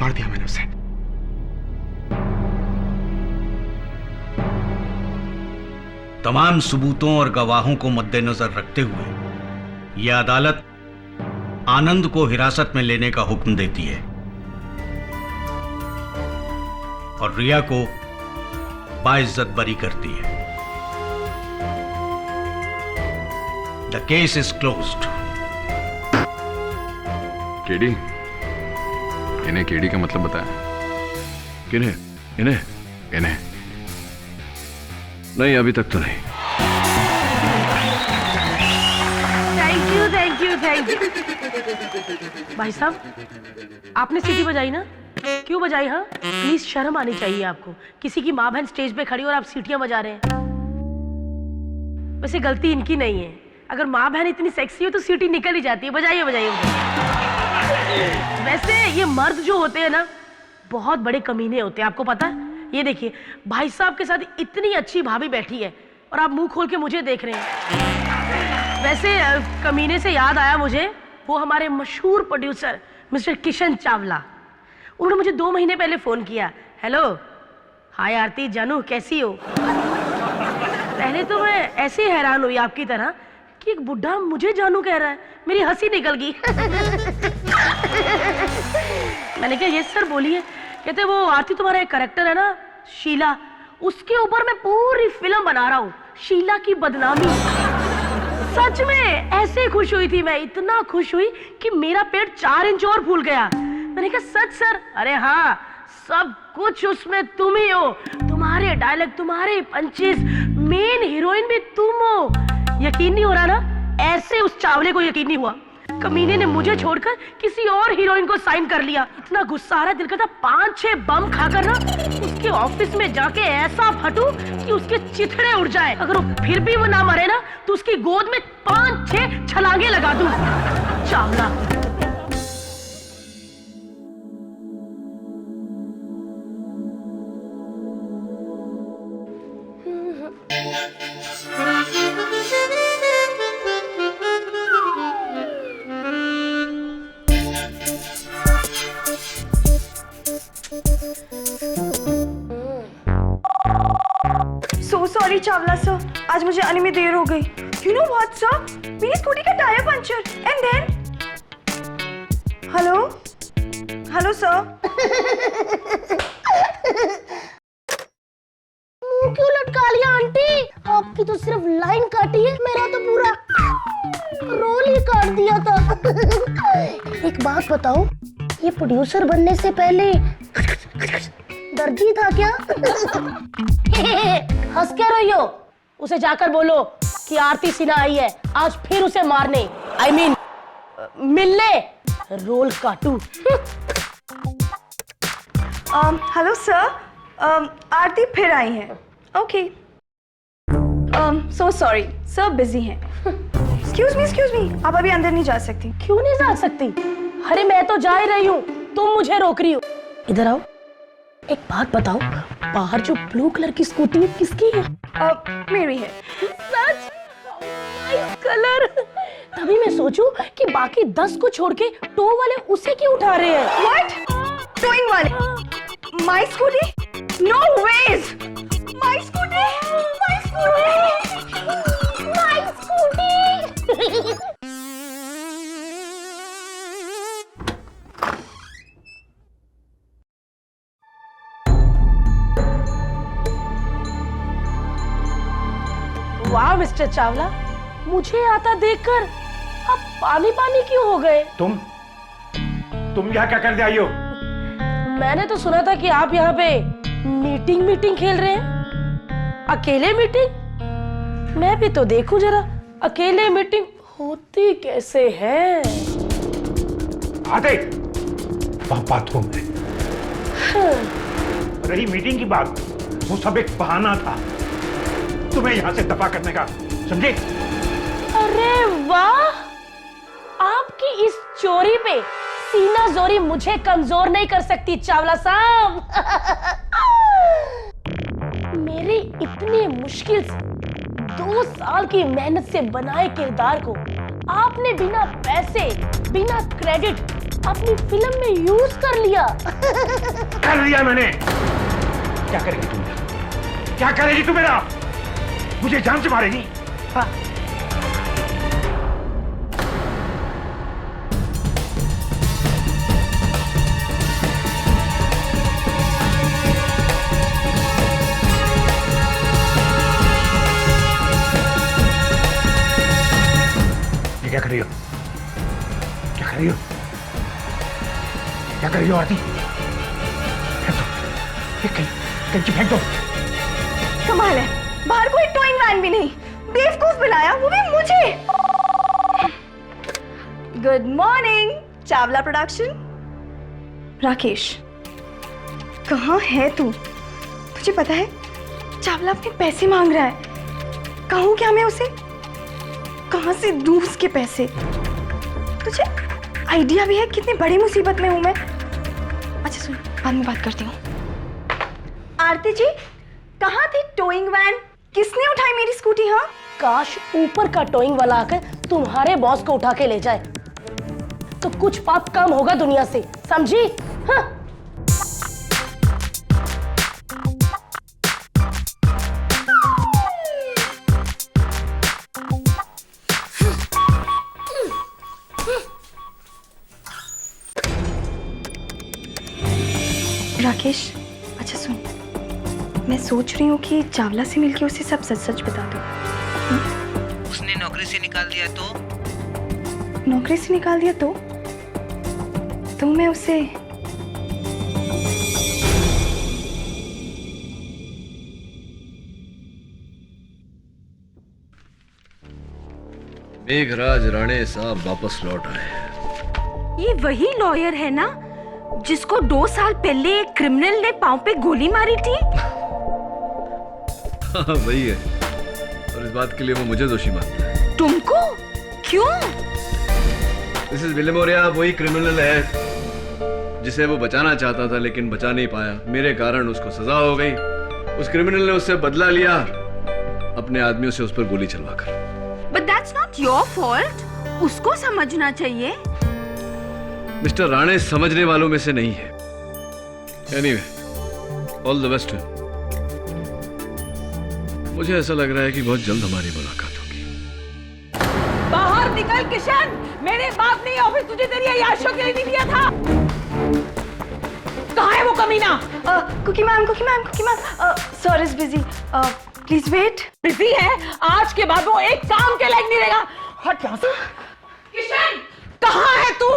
Speaker 11: मार दिया मैंने उसे।
Speaker 7: तमाम सबूतों और गवाहों को मद्देनजर रखते हुए यह अदालत आनंद को हिरासत में लेने का हुक्म देती है और रिया को बाइज्जत बरी करती है। The case is closed.
Speaker 4: KD,
Speaker 6: इन्हें केडी का मतलब बताया?
Speaker 4: किन्हें? इन्हें?
Speaker 6: इन्हें
Speaker 4: नहीं, अभी तक तो नहीं।
Speaker 12: Thank you thank you thank you. भाई साहब आपने सीटी बजाई ना? क्यों बजाई? हाँ प्लीज शर्म आनी चाहिए आपको। किसी की माँ बहन स्टेज पे खड़ी और आप सीटियां बजा रहे हैं। वैसे गलती इनकी नहीं है, अगर माँ बहन इतनी सेक्सी हो तो सीटी निकल ही जाती है। बजाइए बजाइए। वैसे ये मर्द जो होते हैं ना बहुत बड़े कमीने होते हैं, आपको पता है? ये देखिए भाई साहब के साथ इतनी अच्छी भाभी बैठी है और आप मुंह खोल के मुझे देख रहे हैं। वैसे कमीने से याद आया मुझे, वो हमारे मशहूर प्रोड्यूसर मिस्टर किशन चावला, उन्होंने मुझे 2 महीने पहले फोन किया। हेलो, हाय आरती जानू, कैसी हो? पहले तो मैं ऐसे ही हैरान हुई आपकी तरह कि एक बुढ़ा मुझे जानू कह रहा है, मेरी हंसी निकल गई। मैंने कहा यस सर बोलिए। कहते वो आरती तुम्हारा एक कैरेक्टर है ना शीला, उसके ऊपर मैं पूरी फिल्म बना रहा हूँ, शीला की बदनामी। सच में ऐसे खुश हुई थी मैं, इतना खुश हुई कि मेरा पेट 4 इंच और फूल गया। मैंने कहा सच सर? अरे हाँ, सब कुछ उसमें तुम ही हो, तुम्हारे डायलॉग, तुम्हारे पंचेस, मेन हीरोइन भी तुम हो। यकीन नहीं हो रहा ना? ऐसे उस चावले को यकीन नहीं हुआ। कमीने ने मुझे छोड़कर किसी और हीरोइन को साइन कर लिया। इतना गुस्सा आ रहा, दिल करता 5-6 बम खाकर ना उसके ऑफिस में जाके ऐसा फटूं कि उसके चिथड़े उड़ जाए। अगर वो फिर भी वो ना मरे ना तो उसकी गोद में 5-6 छलांगे लगा दूं। चावला।
Speaker 8: सॉरी चावला सर, आज मुझे आने में देर हो गई। यू नो व्हाट सर, मेरी स्कूटी का tyre puncture and then hello sir.
Speaker 12: मुंह क्यों लटका लिया आंटी? आपकी तो सिर्फ लाइन काटी है, मेरा तो पूरा रोल ही काट दिया था। एक बात बताओ, ये प्रोड्यूसर बनने से पहले दर्जी था क्या? हंस क्या रही हो? उसे जाकर बोलो कि आरती सिन्हा आई है, आज फिर उसे मारने, I mean, मिलने रोल काटू।
Speaker 8: हेलो सर, आरती फिर आई है। Okay, so sorry sir, busy हैं। एक्सक्यूज मी, आप अभी अंदर नहीं जा सकती।
Speaker 12: क्यों नहीं जा सकती? अरे मैं तो जा ही रही हूँ, तुम मुझे रोक रही हो। इधर आओ, एक बात बताओ, बाहर जो ब्लू कलर की स्कूटी है किसकी है?
Speaker 8: मेरी है।
Speaker 12: सच? Nice colour. तभी मैं सोचूं कि बाकी 10 को छोड़ के टो वाले उसे क्यों उठा रहे हैं?
Speaker 8: What? टोइंग वाले? My scooty? No ways! My scooty! My scooty!
Speaker 12: My scooty! वाह मिस्टर चावला, मुझे आता देखकर आप पानी पानी क्यों हो गए?
Speaker 3: तुम यहाँ क्या करने आई हो?
Speaker 12: मैंने तो सुना था कि आप यहाँ पे मीटिंग खेल रहे हैं। अकेले मीटिंग? मैं भी तो देखूं जरा, अकेले मीटिंग होती कैसे है।
Speaker 3: आते बात हो मैं। रही मीटिंग की बात, वो सब एक बहाना था तुम्हें यहाँ से दफा करने का, समझे?
Speaker 12: अरे वाह, आपकी इस चोरी पे सीना जोरी मुझे कमजोर नहीं कर सकती चावला साहब। मेरी इतनी मुश्किल से 2 साल की मेहनत से बनाए किरदार को आपने बिना पैसे, बिना क्रेडिट अपनी फिल्म में यूज कर लिया।
Speaker 3: कर लिया मैंने। क्या करेगी तुम? क्या करेगी तू मेरा? मुझे जान से मारेगी? हाँ। ये क्या कर रही हो? क्या कर रही हो? क्या कर रही हो आरती? फेंक दो, ये कैंची फेंक दो।
Speaker 8: कमाल है, बाहर कोई टोइंग वैन भी नहीं, बेवकूफ बुलाया, वो भी मुझे। Good morning Chawla production. Rakesh, कहाँ है तू? तुझे पता है चावला अपने पैसे मांग रहा है। कहूँ क्या मैं उसे? कहाँ से दूँ उसके पैसे? तुझे आइडिया भी है कितनी बड़ी मुसीबत में हूँ मैं? अच्छा सुन, बाद में बात करती हूँ। आरती जी, कहाँ थी टोइंग वैन? किसने उठाई मेरी स्कूटी? हाँ,
Speaker 12: काश ऊपर का टोइंग वाला आकर तुम्हारे बॉस को उठा के ले जाए, तो कुछ पाप कम होगा दुनिया से, समझी? हाँ?
Speaker 8: राकेश, अच्छा सुन, मैं सोच रही हूँ कि चावला से मिलके उसे सब सच सच बता दूँ।
Speaker 13: उसने नौकरी से निकाल दिया तो?
Speaker 8: नौकरी से निकाल दिया तो मैं उसे
Speaker 4: मेघराज राणे साहब वापस लौट आए।
Speaker 2: ये वही लॉयर है ना जिसको 2 साल पहले एक क्रिमिनल ने पांव पे गोली मारी थी?
Speaker 4: हाँ वही है, और इस बात के लिए वो मुझे दोषी मानता है।
Speaker 2: तुमको? क्यों?
Speaker 4: मिसेस विलेमोरिया वही क्रिमिनल है जिसे वो बचाना चाहता था लेकिन बचा नहीं पाया। मेरे कारण उसको सजा हो गई। उस क्रिमिनल ने उससे बदला लिया, अपने आदमियों से उस पर गोली चलवाकर।
Speaker 2: But that's not your fault. उसको समझना चाहिए।
Speaker 4: मिस्टर राणे समझने वालों में से नहीं है। Anyway, all the best. मुझे ऐसा लग रहा है कि बहुत जल्द हमारी मुलाकात होगी।
Speaker 12: बाहर निकल किशन, मेरे बाप ने ऑफिस तुझे तेरी अय्याशों के लिए नहीं दिया था। कहाँ है वो कमीना?
Speaker 8: Cookie ma'am, sir is busy, please wait.
Speaker 12: Busy है? आज के बाद वो एक काम के लायक नहीं रहेगा। हट यहाँ से। किशन, कहाँ है तू?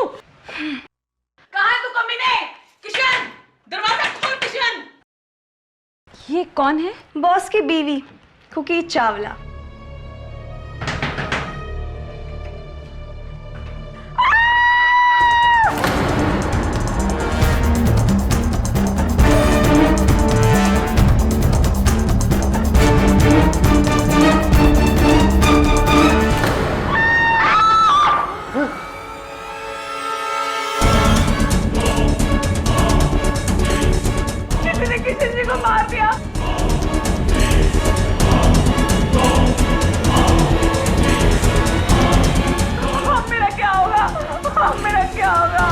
Speaker 12: कहाँ है तू कमीने? किशन, दरवाजा खोल किशन।
Speaker 8: ये कौन है? बॉस की बीवी कुकी चावला।
Speaker 12: किसी जी को मार दिया। मेरा क्या होगा? मेरा क्या होगा?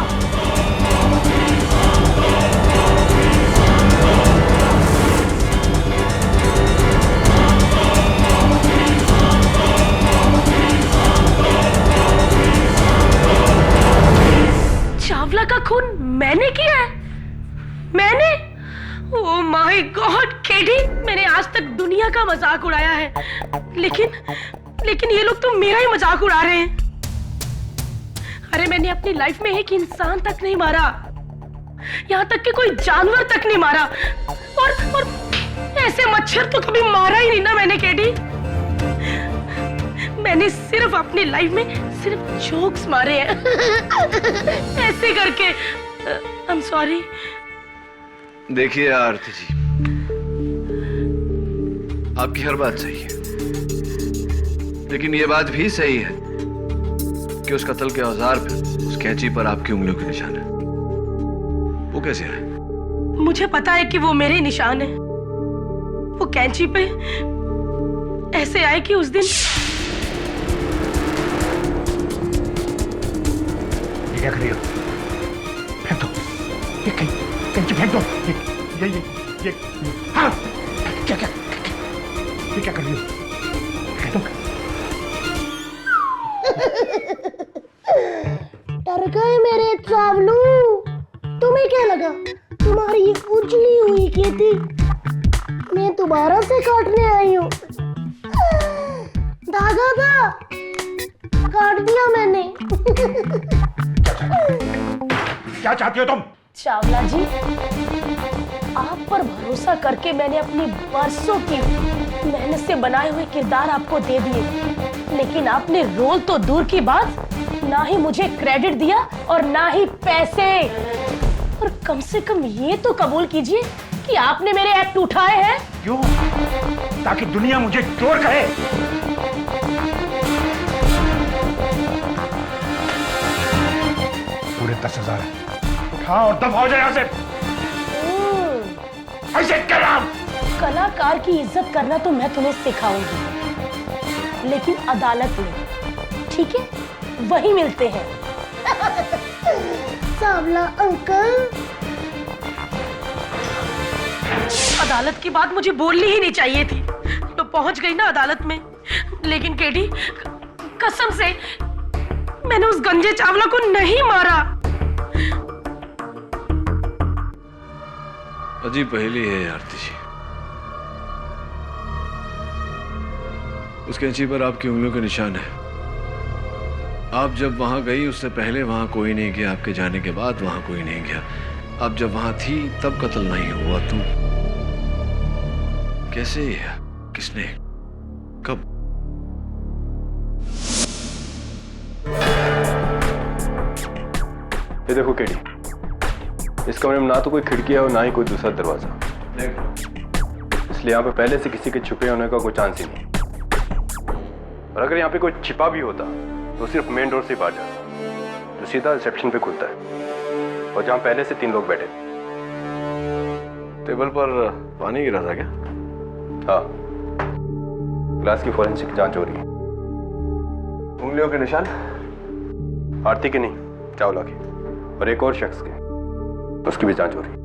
Speaker 12: चावला का खून मैंने किया है? मैंने? ओह माय गॉड केडी, मैंने आज तक दुनिया का मजाक उड़ाया है, लेकिन ये लोग तो मेरा ही मजाक उड़ा रहे हैं। अरे मैंने अपनी लाइफ में एक इंसान तक नहीं मारा, यहाँ तक कि कोई जानवर तक नहीं मारा, और ऐसे मच्छर तो कभी मारा ही नहीं ना मैंने केडी। मैंने सिर्फ अपनी लाइफ में सिर्फ जोक्स मारे हैं ऐसे करके। आई एम सॉरी।
Speaker 4: देखिए आरती जी, आपकी हर बात सही है, लेकिन यह बात भी सही है कि उस कत्ल के औजार पे, उस कैंची पर आपकी उंगलियों के निशान है। वो कैसे है?
Speaker 12: मुझे पता है कि वो मेरे निशान है। वो कैंची पे ऐसे आए कि उस दिन।
Speaker 3: ये क्या कर रही हो? फेंक दो, ये कैंची फेंक दो। ये हाँ, क्या ये क्या कर रही हो? फेंक दो।
Speaker 12: डर गए मेरे चावलू। तुम्हें क्या लगा तुम्हारी ये उजली हुई खेती मैं दोबारा से काटने आई हूँ? धागा था, काट दिया मैंने।
Speaker 3: क्या चाहती हो तुम?
Speaker 12: चावला जी, आप पर भरोसा करके मैंने अपनी बरसों की मेहनत से बनाए हुए किरदार आपको दे दिए, लेकिन आपने रोल तो दूर की बात, ना ही मुझे क्रेडिट दिया और ना ही पैसे। और कम से कम ये तो कबूल कीजिए कि आपने मेरे एक्ट उठाए हैं।
Speaker 3: क्यों? ताकि दुनिया मुझे चोर कहे। पूरे 10,000 उठा और दफा हो जाए यहाँ से। ऐसे क्या?
Speaker 12: कलाकार की इज्जत करना तो मैं तुम्हें सिखाऊंगी, लेकिन अदालत में, ठीक है? वही मिलते हैं। चावला अंकल, अदालत की बात मुझे बोलनी ही नहीं चाहिए थी, तो पहुंच गई ना अदालत में। लेकिन केडी, कसम से मैंने उस गंजे चावला को नहीं मारा।
Speaker 4: अजीब पहेली है आरती जी। उस कैंची पर आपकी उंगलियों के निशान है। आप जब वहां गई उससे पहले वहां कोई नहीं गया, आपके जाने के बाद वहां कोई नहीं गया। आप जब वहां थी तब कत्ल नहीं हुआ। तुम कैसे? किसने? कब?
Speaker 14: ये देखो केडी, इस कमरे में ना तो कोई खिड़की है और ना ही कोई दूसरा दरवाजा, इसलिए यहाँ पे पहले से किसी के छुपे होने का कोई चांस ही नहीं। और अगर यहाँ पे कोई छिपा भी होता तो सिर्फ मेन डोर से बाहर जाता, जो सीधा रिसेप्शन पे खुलता है, और जहाँ पहले से 3 लोग बैठे।
Speaker 4: टेबल पर पानी गिरा था क्या?
Speaker 14: हाँ, ग्लास की फॉरेंसिक जांच हो रही है।
Speaker 4: उंगलियों के निशान?
Speaker 14: आरती के नहीं, चावला के, और एक और शख्स के, उसकी भी जांच हो रही है।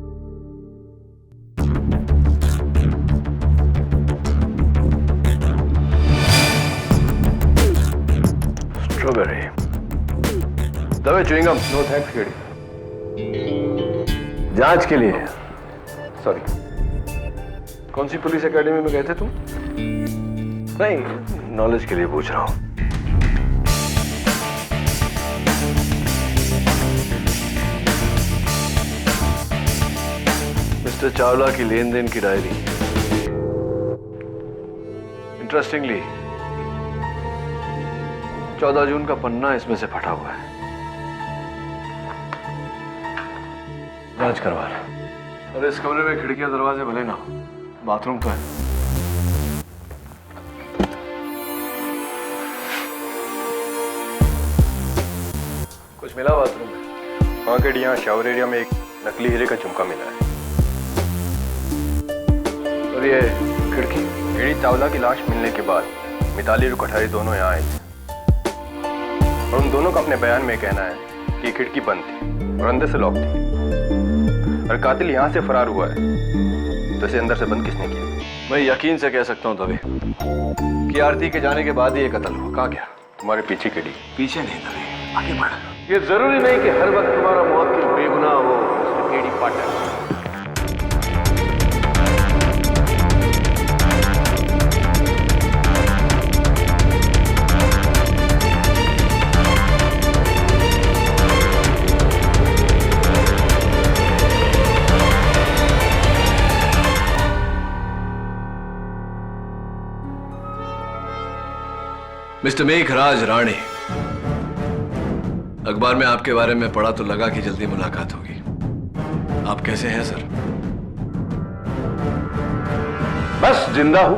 Speaker 4: स्ट्रॉबेरी, दबे च्युइंगम।
Speaker 14: No thanks KD.
Speaker 4: जांच के लिए?
Speaker 14: सॉरी।
Speaker 4: कौन सी पुलिस एकेडमी में गए थे तुम? नहीं, नॉलेज के लिए पूछ रहा हूं। मिस्टर चावला की लेन देन की डायरी। इंटरेस्टिंगली 14 जून का पन्ना इसमें से फटा हुआ है। जांच करवा रहा। और इस कमरे में खिड़कियां दरवाजे भले ना हो, बाथरूम तो है। कुछ मिला बाथरूम में?
Speaker 14: वहाँ के यहाँ शावर एरिया में एक नकली हीरे का झुमका मिला है।
Speaker 4: और ये खिड़की?
Speaker 14: केडी, चावला की लाश मिलने के बाद मिताली और कठारी दोनों यहाँ आए थे, और उन दोनों का अपने बयान में कहना है कि खिड़की बंद थी और अंदर से लॉक थी। और कातिल यहाँ से फरार हुआ है, तो इसे अंदर से बंद किसने किया?
Speaker 4: मैं यकीन से कह सकता हूँ तभी कि आरती के जाने के बाद ही ये कत्ल हुआ। कहाँ गया?
Speaker 14: तुम्हारे पीछे केडी।
Speaker 4: पीछे नहीं तभी, आगे बढ़। ये जरूरी नहीं कि हर वक्त तुम्हारा मुवक्किल बेगुनाह हो, केडी पाठक। मिस्टर मेघराज राणे, अखबार में आपके बारे में पढ़ा तो लगा कि जल्दी मुलाकात होगी। आप कैसे हैं सर?
Speaker 15: बस जिंदा हूं।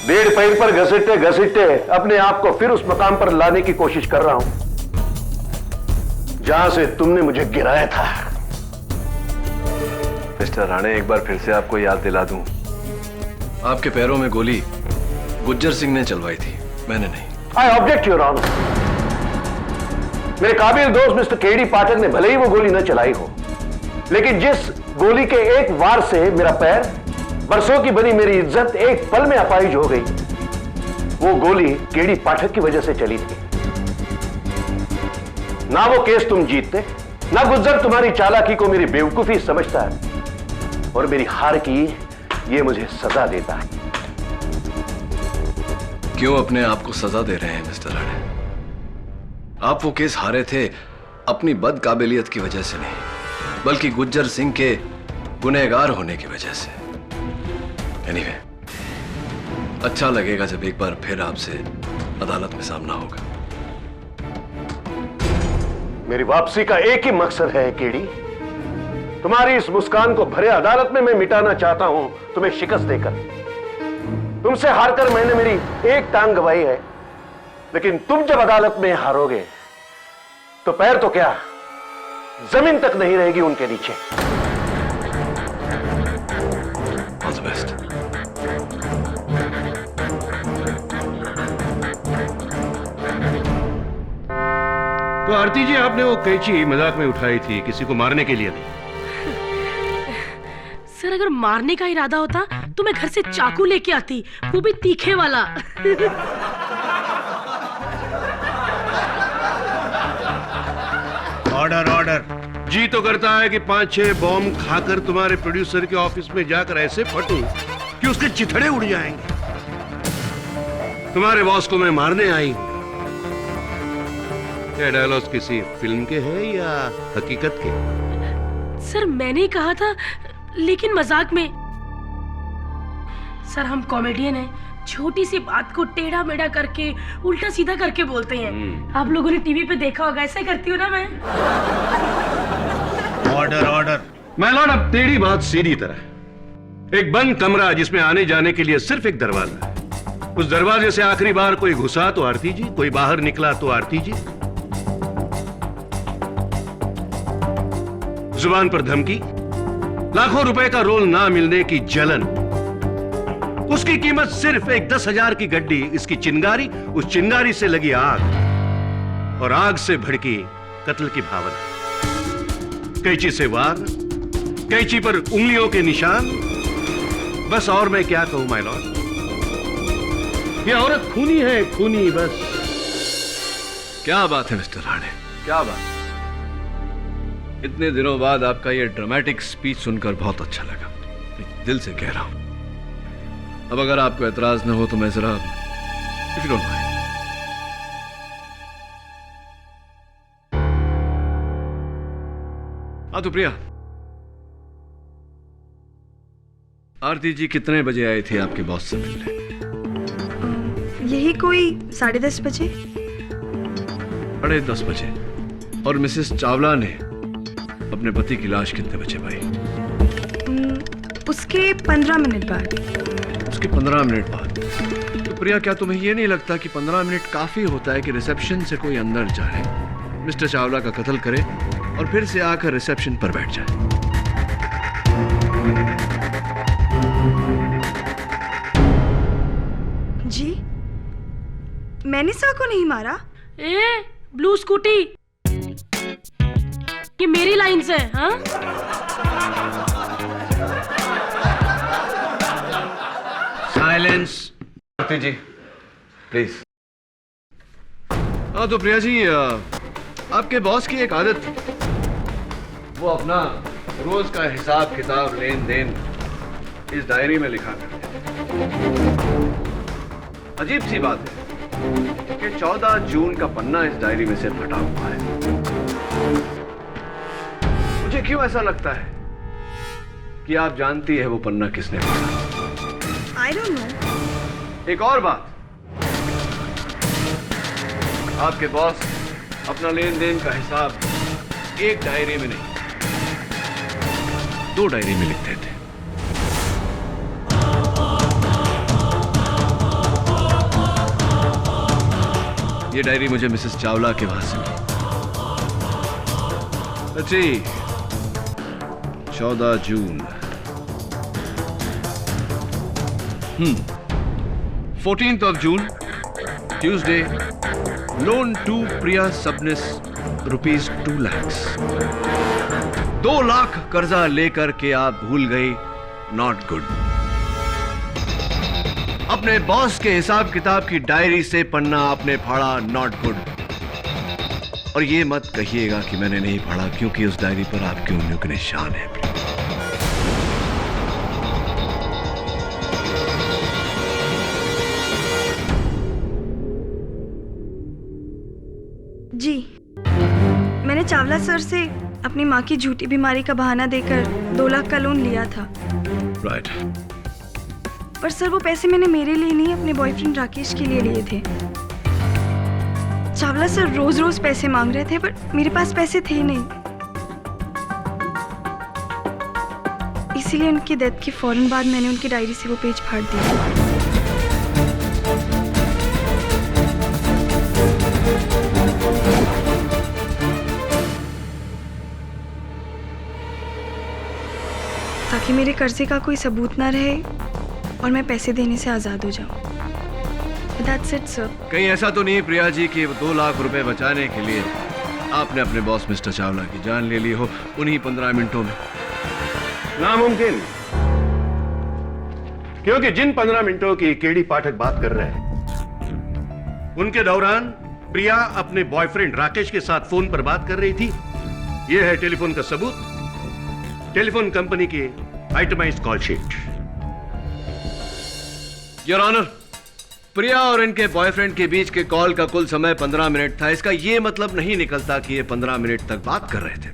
Speaker 15: 1.5 पैर पर घसीटते घसीटते अपने आप को फिर उस मकाम पर लाने की कोशिश कर रहा हूं जहां से तुमने मुझे गिराया था।
Speaker 4: मिस्टर राणे, एक बार फिर से आपको याद दिला दूं, आपके पैरों में गोली गुज्जर सिंह ने चलवाई थी, मैंने नहीं।
Speaker 15: I object your honour. मेरे काबिल दोस्त मिस्टर केडी पाठक ने भले ही वो गोली न चलाई हो, लेकिन जिस गोली के एक वार से मेरा पैर, बरसों की बनी मेरी इज्जत एक पल में अपाहिज हो गई, वो गोली केडी पाठक की वजह से चली थी। ना वो केस तुम जीतते, ना गुज्जर तुम्हारी चालाकी को मेरी बेवकूफी समझता है, और मेरी हार की ये मुझे सजा देता है।
Speaker 4: क्यों अपने आप को सजा दे रहे हैं मिस्टर राणे? आप वो केस हारे थे अपनी बदकाबिलियत की वजह से नहीं, बल्कि गुज्जर सिंह के गुनहगार होने की वजह से। एनीवे, अच्छा लगेगा जब एक बार फिर आपसे अदालत में सामना होगा।
Speaker 15: मेरी वापसी का एक ही मकसद है केडी, तुम्हारी इस मुस्कान को भरे अदालत में मैं मिटाना चाहता हूं, तुम्हें शिकस्त देकर। तुमसे हारकर मैंने मेरी एक टांग गंवाई है, लेकिन तुम जब अदालत में हारोगे तो पैर तो क्या, जमीन तक नहीं रहेगी उनके नीचे।
Speaker 4: All the best.
Speaker 15: तो आरती जी, आपने वो कैंची मजाक में उठाई थी, किसी को मारने के लिए नहीं।
Speaker 12: सर, अगर मारने का इरादा होता तो मैं घर से चाकू लेके आती, वो भी तीखे वाला।
Speaker 7: Order order.
Speaker 15: जी तो करता है कि 5-6 बॉम्ब खाकर तुम्हारे प्रोड्यूसर के ऑफिस में जाकर ऐसे फटूं कि उसके चिथड़े उड़ जाएंगे। तुम्हारे बॉस को मैं मारने आई हूं। ये डायलॉग किसी फिल्म के हैं या हकीकत के?
Speaker 12: सर, मैंने ही कहा था, लेकिन मजाक में। सर, हम कॉमेडियन हैं, छोटी सी बात को टेढ़ा मेढ़ा करके उल्टा सीधा करके बोलते हैं। आप लोगों ने टीवी पे देखा होगा, ऐसा करती हूँ ना मैं।
Speaker 7: Order order.
Speaker 15: माय लॉर्ड, अब टेढ़ी बात सीधी तरह। एक बंद कमरा जिसमें आने जाने के लिए सिर्फ एक दरवाजा है। उस दरवाजे से आखिरी बार कोई घुसा तो आरती जी, कोई बाहर निकला तो आरती जी। जुबान पर धमकी, लाखों रुपए का रोल ना मिलने की जलन, उसकी कीमत सिर्फ एक 10,000 की गड्डी, इसकी चिंगारी, उस चिंगारी से लगी आग और आग से भड़की कत्ल की भावना। कैंची से वार, कैंची पर उंगलियों के निशान, बस और मैं क्या कहूं माय लॉर्ड। ये औरत खूनी है, खूनी बस।
Speaker 4: क्या बात है मिस्टर राणे, क्या बात। इतने दिनों बाद आपका ये ड्रामेटिक स्पीच सुनकर बहुत अच्छा लगा, दिल से कह रहा हूं। अब अगर आपको एतराज न हो तो मैं जरा, इफ यू डोंट माइंड। हाँ तो प्रिया, आरती जी कितने बजे आई थी आपके बॉस से मिलने?
Speaker 16: यही कोई 10:30 बजे।
Speaker 4: 10:30 बजे। और मिसेस चावला ने अपने पति की लाश कितने बजे पाई?
Speaker 16: उसके 15 मिनट बाद।
Speaker 4: उसके 15 मिनट बाद। तो प्रिया, क्या तुम्हें यह नहीं लगता कि 15 मिनट काफी होता है कि रिसेप्शन से कोई अंदर जाए, मिस्टर चावला का कत्ल करे और फिर से आकर रिसेप्शन पर बैठ जाए?
Speaker 16: जी, मैंने सा को नहीं मारा।
Speaker 12: ब्लू स्कूटी, ये मेरी लाइन से। हाँ,
Speaker 7: साइलेंस।
Speaker 4: Aarti ji please. हाँ तो प्रिया जी, आपके बॉस की एक आदत थी, वो अपना रोज का हिसाब किताब, लेन देन इस डायरी में लिखा करते। अजीब सी बात है कि 14 जून का पन्ना इस डायरी में से फटा हुआ है। मुझे क्यों ऐसा लगता है कि आप जानती है वो पन्ना किसने फटा।
Speaker 16: I don't know.
Speaker 4: एक और बात, आपके बॉस अपना लेन देन का हिसाब एक डायरी में नहीं, 2 डायरी में लिखते थे। ये डायरी मुझे मिसेस चावला के वहां से मिली। अच्छी 14 जून। 14th of June, Tuesday, loan to Priya Subnis rupees 2 lakhs. 2 lakh कर्जा लेकर के आप भूल गई, नॉट गुड। अपने बॉस के हिसाब किताब की डायरी से पन्ना आपने फाड़ा, नॉट गुड। और ये मत कहिएगा कि मैंने नहीं पढ़ा, क्योंकि उस डायरी पर आपकी उंगलियों के निशान है।
Speaker 16: जी, मैंने चावला सर से अपनी माँ की झूठी बीमारी का बहाना देकर 2 लाख का लोन लिया था।
Speaker 4: राइट।
Speaker 16: पर सर वो पैसे मैंने मेरे लिए नहीं, अपने बॉयफ्रेंड राकेश के लिए लिए थे। चावला सर रोज रोज पैसे मांग रहे थे, पर मेरे पास पैसे थे नहीं। इसीलिए उनकी डेथ के फौरन बाद मैंने उनकी डायरी से वो पेज फाड़ दिया। ताकि मेरे कर्जे का कोई सबूत ना रहे और मैं पैसे देने से आजाद हो जाऊं। That's it, sir.
Speaker 4: कहीं ऐसा तो नहीं प्रिया जी कि 2 लाख रुपए बचाने के लिए आपने अपने बॉस मिस्टर चावला की जान ले ली हो उन्हीं 15 मिनटों में?
Speaker 15: नामुमकिन, क्योंकि जिन 15 मिनटों की केडी पाठक बात कर रहे हैं उनके दौरान प्रिया अपने बॉयफ्रेंड राकेश के साथ फोन पर बात कर रही थी। यह है टेलीफोन का सबूत, टेलीफोन कंपनी की itemised call sheet.
Speaker 4: Your honour, Priya और इनके बॉयफ्रेंड के बीच के कॉल का कुल समय 15 मिनट था। इसका यह मतलब नहीं निकलता कि ये 15 मिनट तक बात कर रहे थे।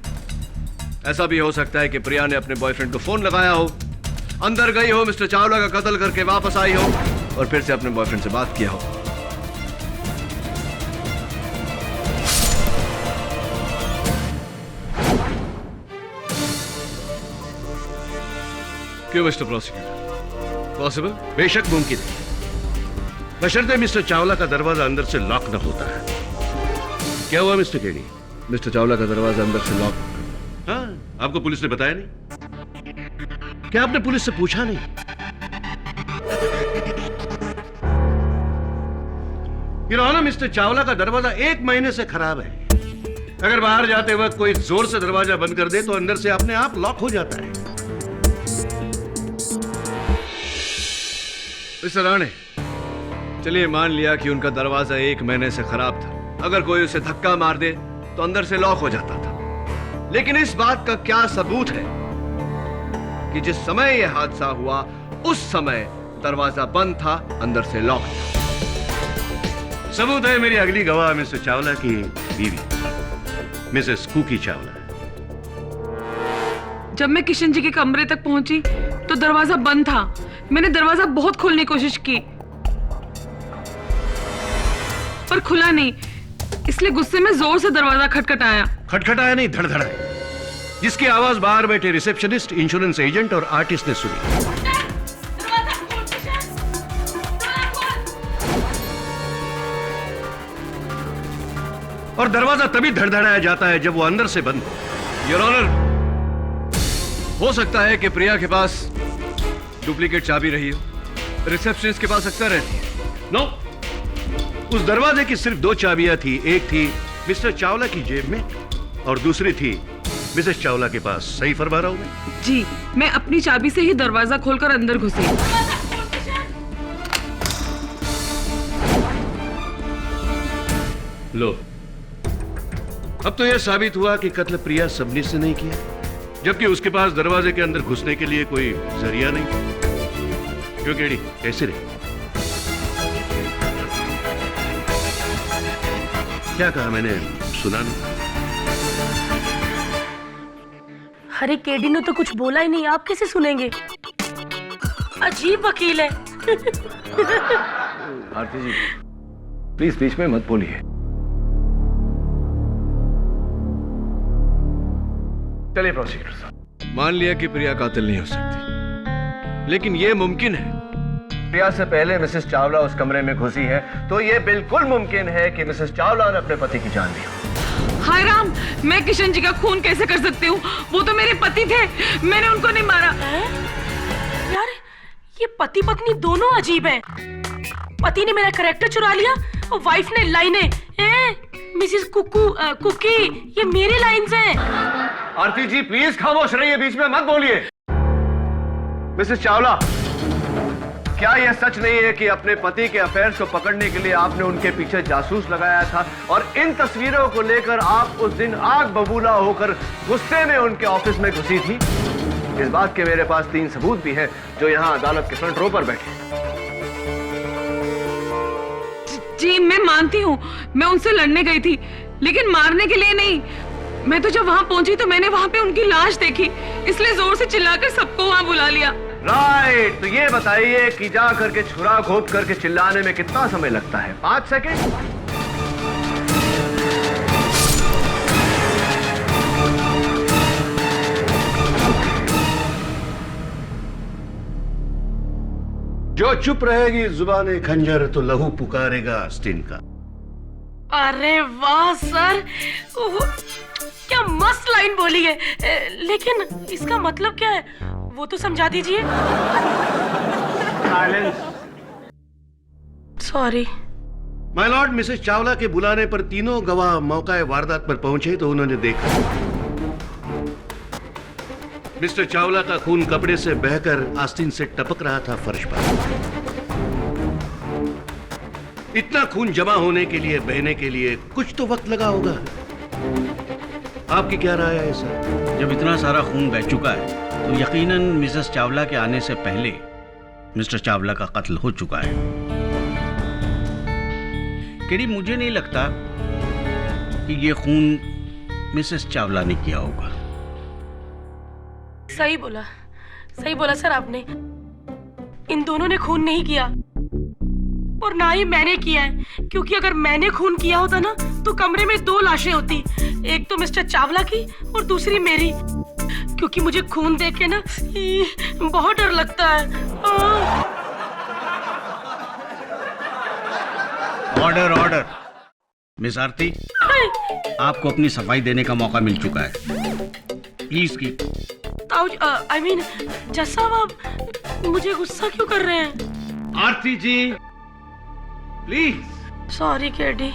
Speaker 4: ऐसा भी हो सकता है कि प्रिया ने अपने बॉयफ्रेंड को फोन लगाया हो, अंदर गई हो, मिस्टर चावला का कत्ल करके वापस आई हो और फिर से अपने बॉयफ्रेंड से बात किया हो। क्यों मिस्टर प्रोसिक्यूटर? पॉसिबल?
Speaker 15: बेशक मुमकिन है, बशर्ते मिस्टर चावला का दरवाजा अंदर से लॉक न होता है। क्या हुआ मिस्टर केडी?
Speaker 4: मिस्टर चावला का दरवाजा अंदर से लॉक।
Speaker 15: हाँ, आपको पुलिस ने बताया नहीं? क्या आपने पुलिस से पूछा नहीं? मिस्टर चावला का दरवाजा 1 महीने से खराब है। अगर बाहर जाते वक्त कोई जोर से दरवाजा बंद कर दे तो अंदर से अपने आप लॉक हो जाता है।
Speaker 4: मिस्टर राणे, चलिए मान लिया कि उनका दरवाजा 1 महीने से खराब था। अगर कोई उसे धक्का मार दे तो अंदर से लॉक हो जाता था। लेकिन इस बात का क्या सबूत है कि जिस समय यह हादसा हुआ उस समय दरवाजा बंद था, अंदर से लॉक था?
Speaker 15: सबूत है मेरी अगली गवाह मिस्टर चावला की बीवी मिसेस कुकी चावला।
Speaker 12: जब मैं किशन जी के कमरे तक पहुंची तो दरवाजा बंद था। मैंने दरवाजा बहुत खोलने की कोशिश की पर खुला नहीं, इसलिए गुस्से में जोर से दरवाजा खटखटाया।
Speaker 15: खटखटाया नहीं, धड़धड़ाया, जिसकी आवाज बाहर बैठे रिसेप्शनिस्ट, इंश्योरेंस एजेंट और आर्टिस्ट ने सुनी। और दरवाजा तभी धड़धड़ाया जाता है जब वो अंदर से बंद हो।
Speaker 4: योर ऑनर, हो सकता है कि प्रिया के पास डुप्लीकेट चाबी रही हो। रिसेप्शनिस्ट के पास अक्सर रहती है।
Speaker 15: नो, उस दरवाजे की सिर्फ 2 चाबियां थी। एक थी मिस्टर चावला की जेब में और दूसरी थी मिसेस चावला के पास। सही फरमा रहा हूं मैं?
Speaker 12: जी, मैं अपनी चाबी से ही दरवाजा खोलकर अंदर घुसी।
Speaker 15: लो, अब तो यह साबित हुआ कि कत्ल प्रिया सबनीस ने नहीं किया, जबकि उसके पास दरवाजे के अंदर घुसने के लिए कोई जरिया नहीं। क्यों केडी, कैसे रहे? क्या कहा मैंने, सुना नहीं?
Speaker 12: अरे केडी ने तो कुछ बोला ही नहीं, आप कैसे सुनेंगे? अजीब वकील है।
Speaker 4: आरती जी, प्लीज बीच में मत बोलिए। चलिए प्रोसिक्यूटर साहब, मान लिया कि प्रिया कातिल नहीं हो सकती, लेकिन यह मुमकिन है प्रिया से पहले मिसेस चावला उस कमरे में घुसी है, तो यह बिल्कुल मुमकिन है कि मिसेस चावला ने अपने पति की जान ली हो।
Speaker 12: हाय राम, मैं किशन जी का खून कैसे कर सकती हूँ? वो तो मेरे पति थे, मैंने उनको नहीं मारा। यार, ये पति पत्नी दोनों अजीब हैं। पति ने मेरा कैरेक्टर चुरा लिया और वाइफ ने लाइनें। मिसेस कुकी, ये मेरी लाइन्स हैं।
Speaker 4: आरती जी प्लीज खामोश रहिए, बीच में मत बोलिए। मिसेस चावला, क्या यह सच नहीं है कि अपने पति के अफेयर्स को पकड़ने के लिए आपने उनके पीछे जासूस लगाया था और इन तस्वीरों को लेकर आप उस दिन आग बबूला होकर गुस्से में उनके ऑफिस में घुसी थी? इस बात के मेरे पास 3 सबूत भी हैं जो यहाँ अदालत के फ्रंट रो पर बैठे।
Speaker 12: जी मैं मानती हूँ, मैं उनसे लड़ने गई थी, लेकिन मारने के लिए नहीं। मैं तो जब वहाँ पहुंची तो मैंने वहाँ पे उनकी लाश देखी, इसलिए जोर से चिल्लाकर सबको वहाँ बुला लिया।
Speaker 15: राइट, तो ये बताइए कि जा करके छुरा घोप करके चिल्लाने में कितना समय लगता है? 5 सेकंड?
Speaker 17: जो चुप रहेगी जुबाने खंजर तो लहू पुकारेगा आस्तीन का।
Speaker 12: अरे वाह सर, ओह, क्या मस्त लाइन बोली है। लेकिन इसका मतलब क्या है वो तो समझा दीजिए। Sorry
Speaker 17: my Lord, Mrs Chawla के बुलाने पर तीनों गवाह मौका वारदात पर पहुंचे तो उन्होंने देखा मिस्टर चावला का खून कपड़े से बहकर आस्तीन से टपक रहा था फर्श पर। इतना खून जमा होने के लिए, बहने के लिए कुछ तो वक्त लगा होगा। आपकी क्या राय है सर?
Speaker 7: जब इतना सारा खून बह चुका है तो यकीनन मिसेस चावला के आने से पहले मिस्टर चावला का कत्ल हो चुका है। केडी, मुझे नहीं लगता कि ये खून मिसेस चावला ने किया होगा।
Speaker 12: सही बोला सर आपने। इन दोनों ने खून नहीं किया और ना ही मैंने किया है, क्योंकि अगर मैंने खून किया होता ना तो कमरे में 2 लाशें होती, एक तो मिस्टर चावला की और दूसरी मेरी, क्योंकि मुझे खून देख के ना बहुत डर लगता है।
Speaker 7: ऑर्डर। मिस आरती, आपको अपनी सफाई देने का मौका मिल चुका है। प्लीज की
Speaker 12: आई मीन जज साहब, आप मुझे गुस्सा क्यों कर रहे हैं?
Speaker 17: आरती जी प्लीज।
Speaker 12: Sorry KD.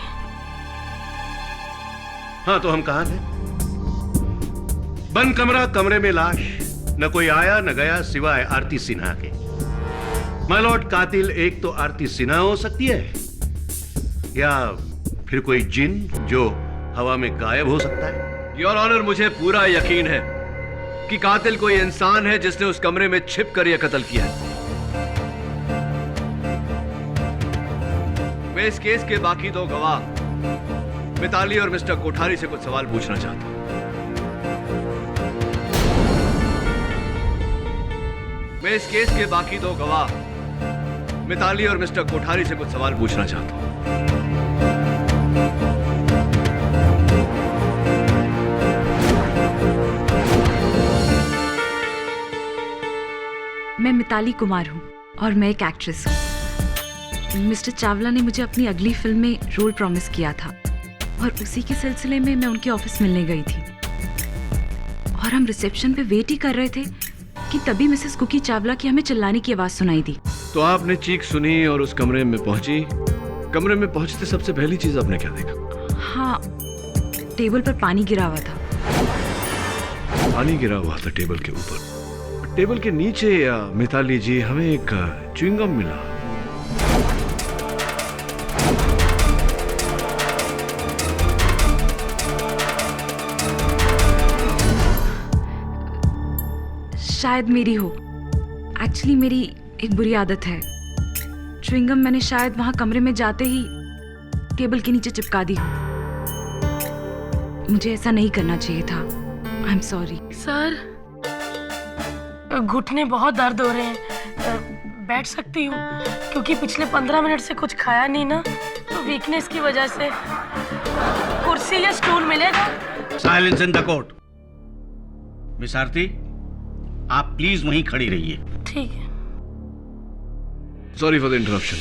Speaker 17: हाँ, तो हम कहाँ थे? बंद कमरा, कमरे में लाश, न कोई आया न गया सिवाय आरती सिन्हा के। माय लॉर्ड, कातिल एक तो आरती सिन्हा हो सकती है या फिर कोई जिन जो हवा में गायब हो सकता है।
Speaker 4: योर ऑनर, मुझे पूरा यकीन है कि कातिल कोई इंसान है जिसने उस कमरे में छिप कर यह कत्ल किया है। मैं इस केस के बाकी 2 गवाह मिताली और मिस्टर कोठारी से कुछ सवाल पूछना चाहता हूं। मैं इस केस के बाकी 2 गवाह मिताली और मिस्टर कोठारी से कुछ सवाल पूछना चाहता हूं।
Speaker 18: मैं मिताली कुमार हूँ और मैं एक एक्ट्रेस हूँ। मिस्टर चावला ने मुझे अपनी अगली फिल्म में रोल प्रॉमिस किया था और उसी के सिलसिले में मैं उनके ऑफिस मिलने गई थी और हम रिसेप्शन पे वेट ही कर रहे थे कि तभी मिसेस कुकी चावला की हमें चिल्लाने की आवाज सुनाई दी।
Speaker 4: तो आपने चीख सुनी और उस कमरे में पहुंची। कमरे में पहुंचते सबसे पहली चीज आपने क्या देखा?
Speaker 18: हाँ, टेबल पर पानी गिरा हुआ था।
Speaker 4: पानी गिरा हुआ था टेबल के ऊपर। टेबल के नीचे मिताली जी, हमें एक च्युइंगम मिला।
Speaker 18: शायद मेरी हो। एक्चुअली मेरी एक बुरी आदत है, च्युइंगम मैंने शायद वहां कमरे में जाते ही टेबल के नीचे चिपका दी हो। मुझे ऐसा नहीं करना चाहिए था। आई एम सॉरी।
Speaker 12: सर, घुटने बहुत दर्द हो रहे हैं, बैठ सकती हूँ? क्योंकि पिछले 15 मिनट से कुछ खाया नहीं ना, तो वीकनेस की वजह से। कुर्सी या स्टूल मिलेगा?
Speaker 7: Silence in the court. Miss Aarti, आप प्लीज वहीं खड़ी रहिए।
Speaker 12: ठीक है।
Speaker 4: Sorry for the interruption.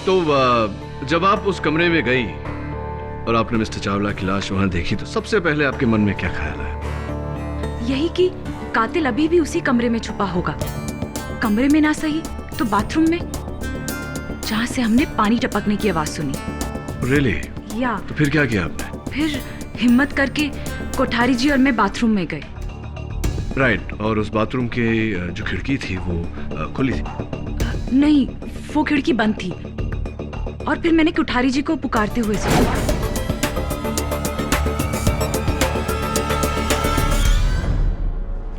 Speaker 4: तो जब आप उस कमरे में गई और आपने मिस्टर चावला की लाश वहां देखी तो सबसे पहले आपके मन में क्या ख्याल आया?
Speaker 18: यही कि कातिल अभी भी उसी कमरे में छुपा होगा। कमरे में ना सही तो बाथरूम में, जहां से हमने पानी टपकने की आवाज सुनी।
Speaker 4: रियली?
Speaker 18: या
Speaker 4: तो फिर क्या किया आपने?
Speaker 18: फिर हिम्मत करके कोठारी जी और मैं बाथरूम में गए।
Speaker 4: राइट, और उस बाथरूम के जो खिड़की थी वो खुली थी?
Speaker 18: नहीं, वो खिड़की बंद थी और फिर मैंने कोठारी जी को पुकारते हुए सुना।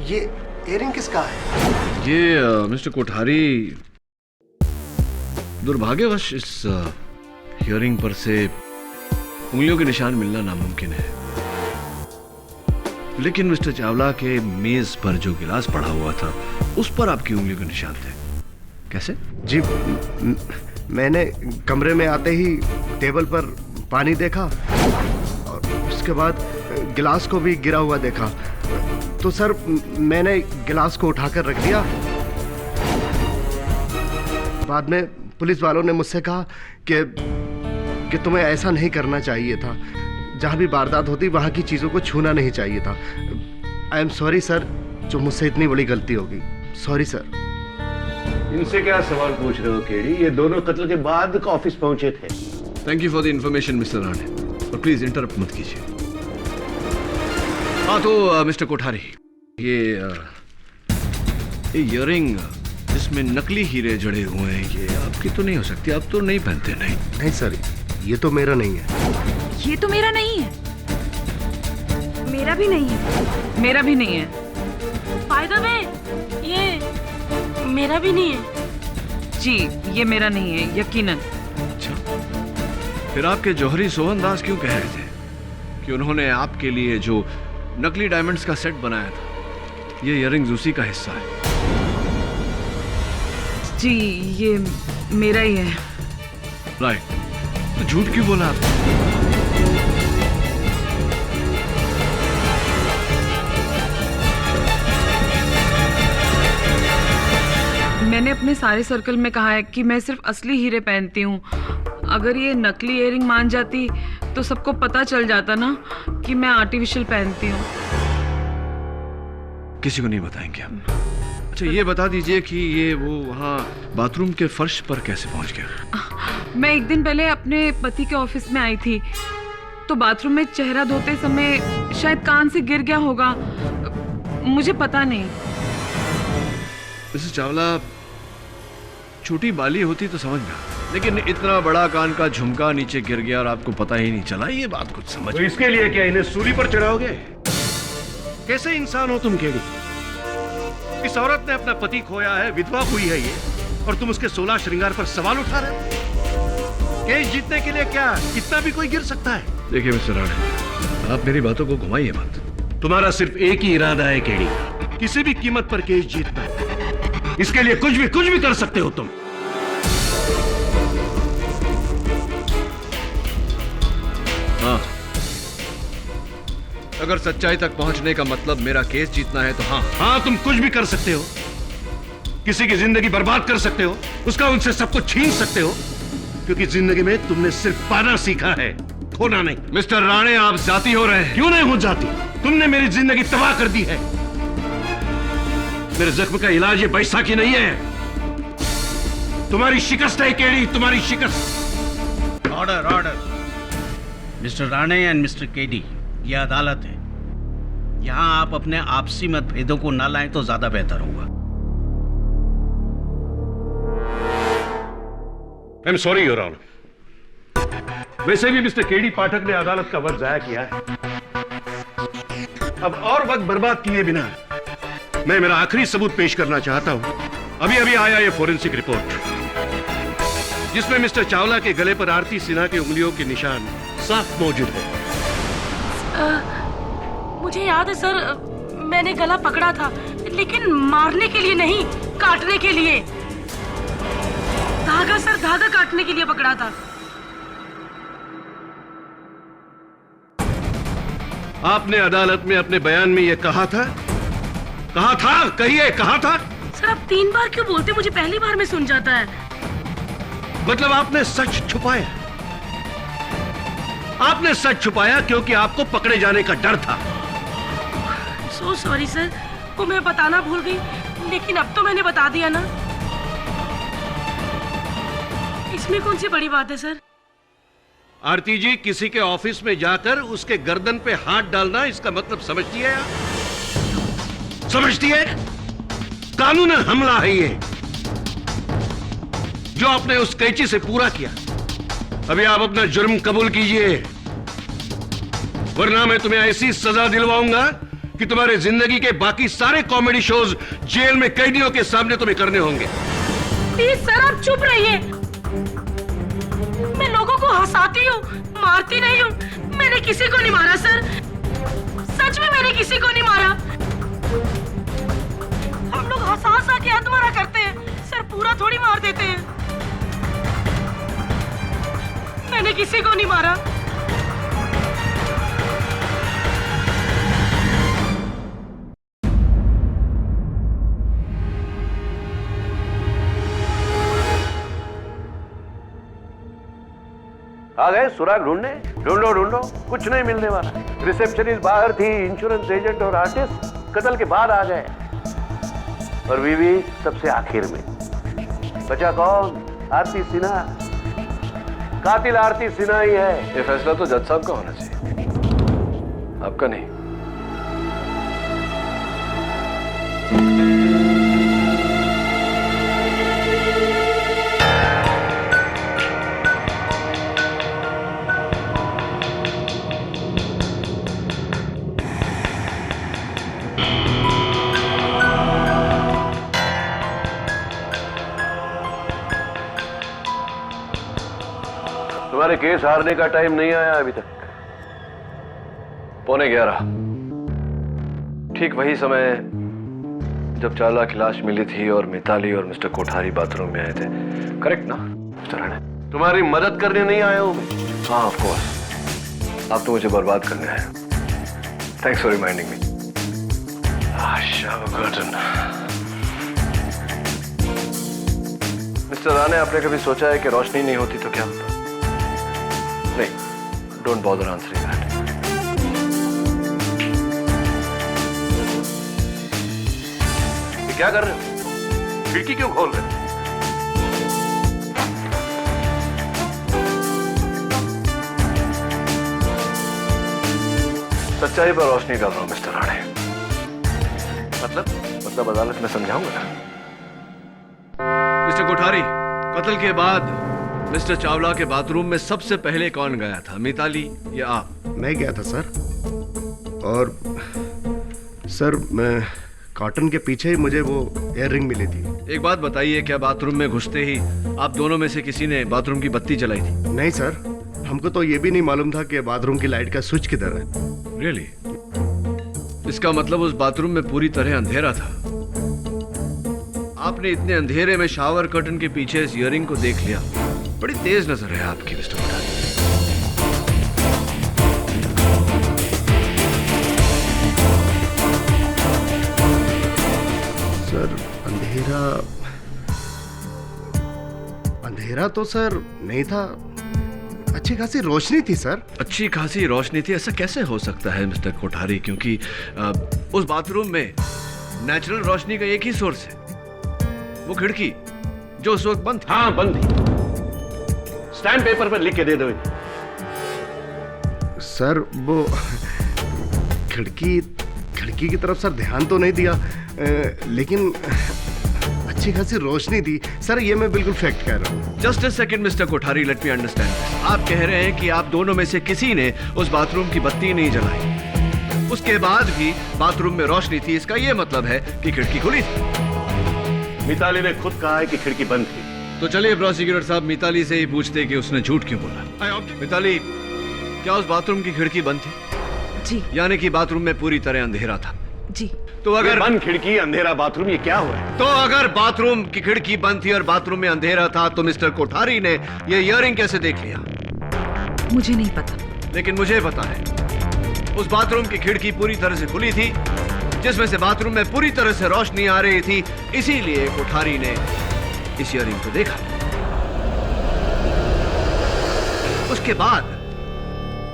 Speaker 17: ये इयरिंग किसका है?
Speaker 4: ये मिस्टर कोठारी, दुर्भाग्यवश इस हियरिंग पर से उंगलियों के निशान मिलना नामुमकिन है। लेकिन मिस्टर चावला के मेज पर जो गिलास पड़ा हुआ था उस पर आपकी उंगली के निशान थे। कैसे?
Speaker 17: जी मैंने कमरे में आते ही टेबल पर पानी देखा और उसके बाद गिलास को भी गिरा हुआ देखा, तो सर मैंने गिलास को उठाकर रख दिया। बाद में पुलिस वालों ने मुझसे कहा कि तुम्हें ऐसा नहीं करना चाहिए था, जहां भी वारदात होती वहां की चीजों को छूना नहीं चाहिए था। आई एम सॉरी सर, जो मुझसे इतनी बड़ी गलती होगी। Sorry sir. इनसे क्या सवाल पूछ रहे हो केडी? ये दोनों कत्ल के बाद ऑफिस पहुंचे थे।
Speaker 4: Thank you for the information mister Rane, और प्लीज इंटरप्ट मत कीजिए। हाँ तो मिस्टर कोठारी, ये इयररिंग जिसमें नकली हीरे जड़े हुए हैं ये आपकी तो नहीं हो सकती, आप तो नहीं पहनते। नहीं
Speaker 17: सर, ये तो मेरा नहीं है।
Speaker 18: ये तो मेरा नहीं है।
Speaker 16: मेरा भी नहीं है।
Speaker 12: मेरा भी नहीं है। फायदा में ये मेरा भी नहीं है।
Speaker 18: जी ये मेरा नहीं है यकीनन।
Speaker 4: अच्छा, फिर आपके जौहरी सोहन दास क्यों कह रहे थे कि उन्होंने आपके लिए जो नकली डायमंड्स का सेट बनाया था ये इयररिंग्स उसी का हिस्सा है?
Speaker 18: जी ये मेरा ही है।
Speaker 4: राइट, तो झूठ क्यों बोला आपने?
Speaker 18: मैंने अपने सारे सर्कल में कहा है कि मैं सिर्फ असली हीरे पहनती हूँ। अगर ये नकली इयररिंग मान जाती तो सबको पता चल जाता ना कि मैं आर्टिफिशियल पहनती हूँ।
Speaker 4: किसी को नहीं बताएंगे हम। अच्छा ये बता दीजिए कि ये वो वहाँ बाथरूम के फर्श पर कैसे पहुँच गया?
Speaker 18: मैं एक दिन पहले अपने पति के ऑफिस में आई थी तो बाथरूम में चेहरा धोते समय शायद कान से गिर गया होगा, मुझे पता नहीं।
Speaker 4: मिसेस चावला, छोटी बाली होती तो समझ में आता, लेकिन इतना बड़ा कान का झुमका नीचे गिर गया और आपको पता ही नहीं चला, ये बात कुछ समझ।
Speaker 17: तो इसके लिए क्या इन्हें सूली पर चढ़ाओगे? कैसे इंसान हो तुम केडी? इस औरत ने अपना पति खोया है, विधवा हुई है ये, और तुम उसके 16 श्रृंगार पर सवाल उठा रहे हो? केस जीतने के लिए क्या कितना भी कोई गिर सकता है?
Speaker 4: देखिए मिस्टर राणे, आप मेरी बातों को घुमाइए मत।
Speaker 17: तुम्हारा सिर्फ एक ही इरादा है केडी, किसी भी कीमत पर केस जीतना है। इसके लिए कुछ भी कर सकते हो तुम।
Speaker 4: हाँ, अगर सच्चाई तक पहुंचने का मतलब मेरा केस जीतना है तो हाँ,
Speaker 17: तुम कुछ भी कर सकते हो। किसी की जिंदगी बर्बाद कर सकते हो, उसका उनसे सब कुछ छीन सकते हो, क्योंकि जिंदगी में तुमने सिर्फ पाना सीखा है, खोना नहीं।
Speaker 4: मिस्टर राणे, आप जाती हो रहे हैं।
Speaker 17: क्यों नहीं हो जाती? तुमने मेरी जिंदगी तबाह कर दी है। मेरे जख्म का इलाज ये बैसाखी नहीं है, तुम्हारी शिकस्त है केडी, तुम्हारी शिकस्त।
Speaker 7: Order order. Mister Rane and mister KD, यह अदालत है। यहाँ आप अपने आपसी मतभेदों को न लाएं तो ज्यादा बेहतर होगा।
Speaker 17: I am sorry your honour. वैसे भी मिस्टर केडी पाठक ने अदालत का वक्त जाया किया है। अब और वक्त बर्बाद किए बिना मैं मेरा आखिरी सबूत पेश करना चाहता हूं। अभी अभी आया ये फोरेंसिक रिपोर्ट, जिसमें मिस्टर चावला के गले पर आरती सिन्हा की उंगलियों के निशान साफ मौजूद है।
Speaker 12: मुझे याद है सर, मैंने गला पकड़ा था, लेकिन मारने के लिए नहीं, काटने के लिए। धागा सर, धागा काटने के लिए पकड़ा था।
Speaker 17: आपने अदालत में अपने बयान में यह कहा था? कहिए, कहा था?
Speaker 12: सर आप 3 बार क्यों बोलते? मुझे पहली बार में सुन जाता है।
Speaker 17: मतलब आपने सच छुपाया? आपने सच छुपाया क्योंकि आपको पकड़े जाने का डर था।
Speaker 12: सो सॉरी सर, वो मैं बताना भूल गई, लेकिन अब तो मैंने बता दिया ना। इसमें कौन सी बड़ी बात है सर?
Speaker 17: आरती जी, किसी के ऑफिस में जाकर उसके गर्दन पे हाथ डालना, इसका मतलब समझती है आप? समझती है? कानून हमला है ये, जो आपने उस कैची से पूरा किया। अभी आप अपना जुर्म कबूल कीजिए, वरना मैं तुम्हें ऐसी सजा दिलवाऊंगा कि तुम्हारे जिंदगी के बाकी सारे कॉमेडी शोज जेल में कैदियों के सामने तुम्हें करने होंगे।
Speaker 12: प्लीज सर आप चुप रहिए। मैं लोगों को हंसाती हूँ, मारती नहीं हूँ। मैंने किसी को नहीं मारा सर, सच में मैंने किसी को नहीं मारा। हम लोग हंसा हंसा के आत्महत्या करते हैं सर, पूरा थोड़ी मार देते हैं। मैंने किसी को नहीं मारा।
Speaker 15: आ गए सुराग ढूंढने? ढूंढो ढूंढो, कुछ नहीं मिलने वाला। रिसेप्शनिस्ट बाहर थी, इंश्योरेंस एजेंट और आर्टिस्ट कत्ल के बाद आ गए, और बीवी सबसे आखिर में। बचा कौन? आरती सिन्हा। कातिल आरती सिन्हा ही है।
Speaker 4: ये फैसला तो जज साहब का होना चाहिए, आपका नहीं।
Speaker 15: तुम्हारे केस हारने का टाइम नहीं आया अभी तक।
Speaker 4: 11:15, ठीक वही समय जब चावला की लाश मिली थी और मिताली और मिस्टर कोठारी बाथरूम में आए थे, करेक्ट ना मिस्टर राणे?
Speaker 15: तुम्हारी मदद करने नहीं आया हूं मैं।
Speaker 4: हाँ ऑफ कोर्स, आप तो मुझे बर्बाद करने आए। Thanks for reminding me. Mister Rane, आपने कभी सोचा है कि रोशनी नहीं होती तो क्या होता? नहीं, डोंट बॉदर आंसरिंग दैट।
Speaker 15: क्या कर रहे हो? खिड़की क्यों खोल रहे हो?
Speaker 4: सच्चाई पर रोशनी डाल रहा हूं मिस्टर राणे। मतलब अदालत में समझाऊंगा ना। मिस्टर कोठारी, कत्ल के बाद मिस्टर चावला के बाथरूम में सबसे पहले कौन गया था, मिताली या आप?
Speaker 17: मैं गया था सर, और सर मैं कॉटन के पीछे ही मुझे वो इयर रिंग मिली थी।
Speaker 4: एक बात बताइए, क्या बाथरूम में घुसते ही आप दोनों में से किसी ने बाथरूम की बत्ती जलाई थी?
Speaker 17: नहीं सर, हमको तो ये भी नहीं मालूम था कि बाथरूम की लाइट का स्विच किधर है।
Speaker 4: रियली? इसका मतलब उस बाथरूम में पूरी तरह अंधेरा था। आपने इतने अंधेरे में शावर कर्टन के पीछे इस इयररिंग को देख लिया। बड़ी तेज नजर है आपकी मिस्टर कोठारी।
Speaker 17: सर अंधेरा तो सर नहीं था, अच्छी खासी रोशनी थी सर।
Speaker 4: अच्छी खासी रोशनी थी, ऐसा कैसे हो सकता है मिस्टर कोठारी? क्योंकि उस बाथरूम में नेचुरल रोशनी का एक ही सोर्स है, वो खिड़की जो उस वक्त बंद थी।
Speaker 15: हाँ बंद थी। स्टैम्प पेपर पर लिख के दे दो।
Speaker 17: सर वो खिड़की की तरफ सर ध्यान तो नहीं दिया, लेकिन अच्छी खासी रोशनी थी सर, ये मैं बिल्कुल फैक्ट कह रहा हूँ।
Speaker 4: Just a second mister Kothari, let me understand. आप कह रहे हैं कि आप दोनों में से किसी ने उस बाथरूम की बत्ती नहीं जलाई, उसके बाद भी बाथरूम में रोशनी थी, इसका यह मतलब है कि खिड़की खुली थी।
Speaker 15: मिताली ने खुद कहा है कि खिड़की बंद थी।
Speaker 4: तो चलिए प्रोसिक्यूटर साहब, मिताली से ही पूछते कि उसने झूठ क्यों बोला। मिताली, क्या उस बाथरूम की खिड़की बंद थी?
Speaker 18: जी।
Speaker 4: यानी कि बाथरूम में पूरी तरह अंधेरा था?
Speaker 18: जी।
Speaker 15: तो अगर बंद खिड़की अंधेरा बाथरूम, ये क्या हुआ है?
Speaker 4: तो अगर बाथरूम की खिड़की बंद थी और बाथरूम में अंधेरा था, तो मिस्टर कोठारी ने ये इयररिंग कैसे देख लिया?
Speaker 18: मुझे नहीं पता।
Speaker 4: लेकिन मुझे पता है। उस बाथरूम की खिड़की पूरी तरह से खुली थी, जिसमें से बाथरूम में पूरी तरह से रोशनी आ रही थी, इसीलिए कोठारी ने इस इयररिंग को देखा। उसके बाद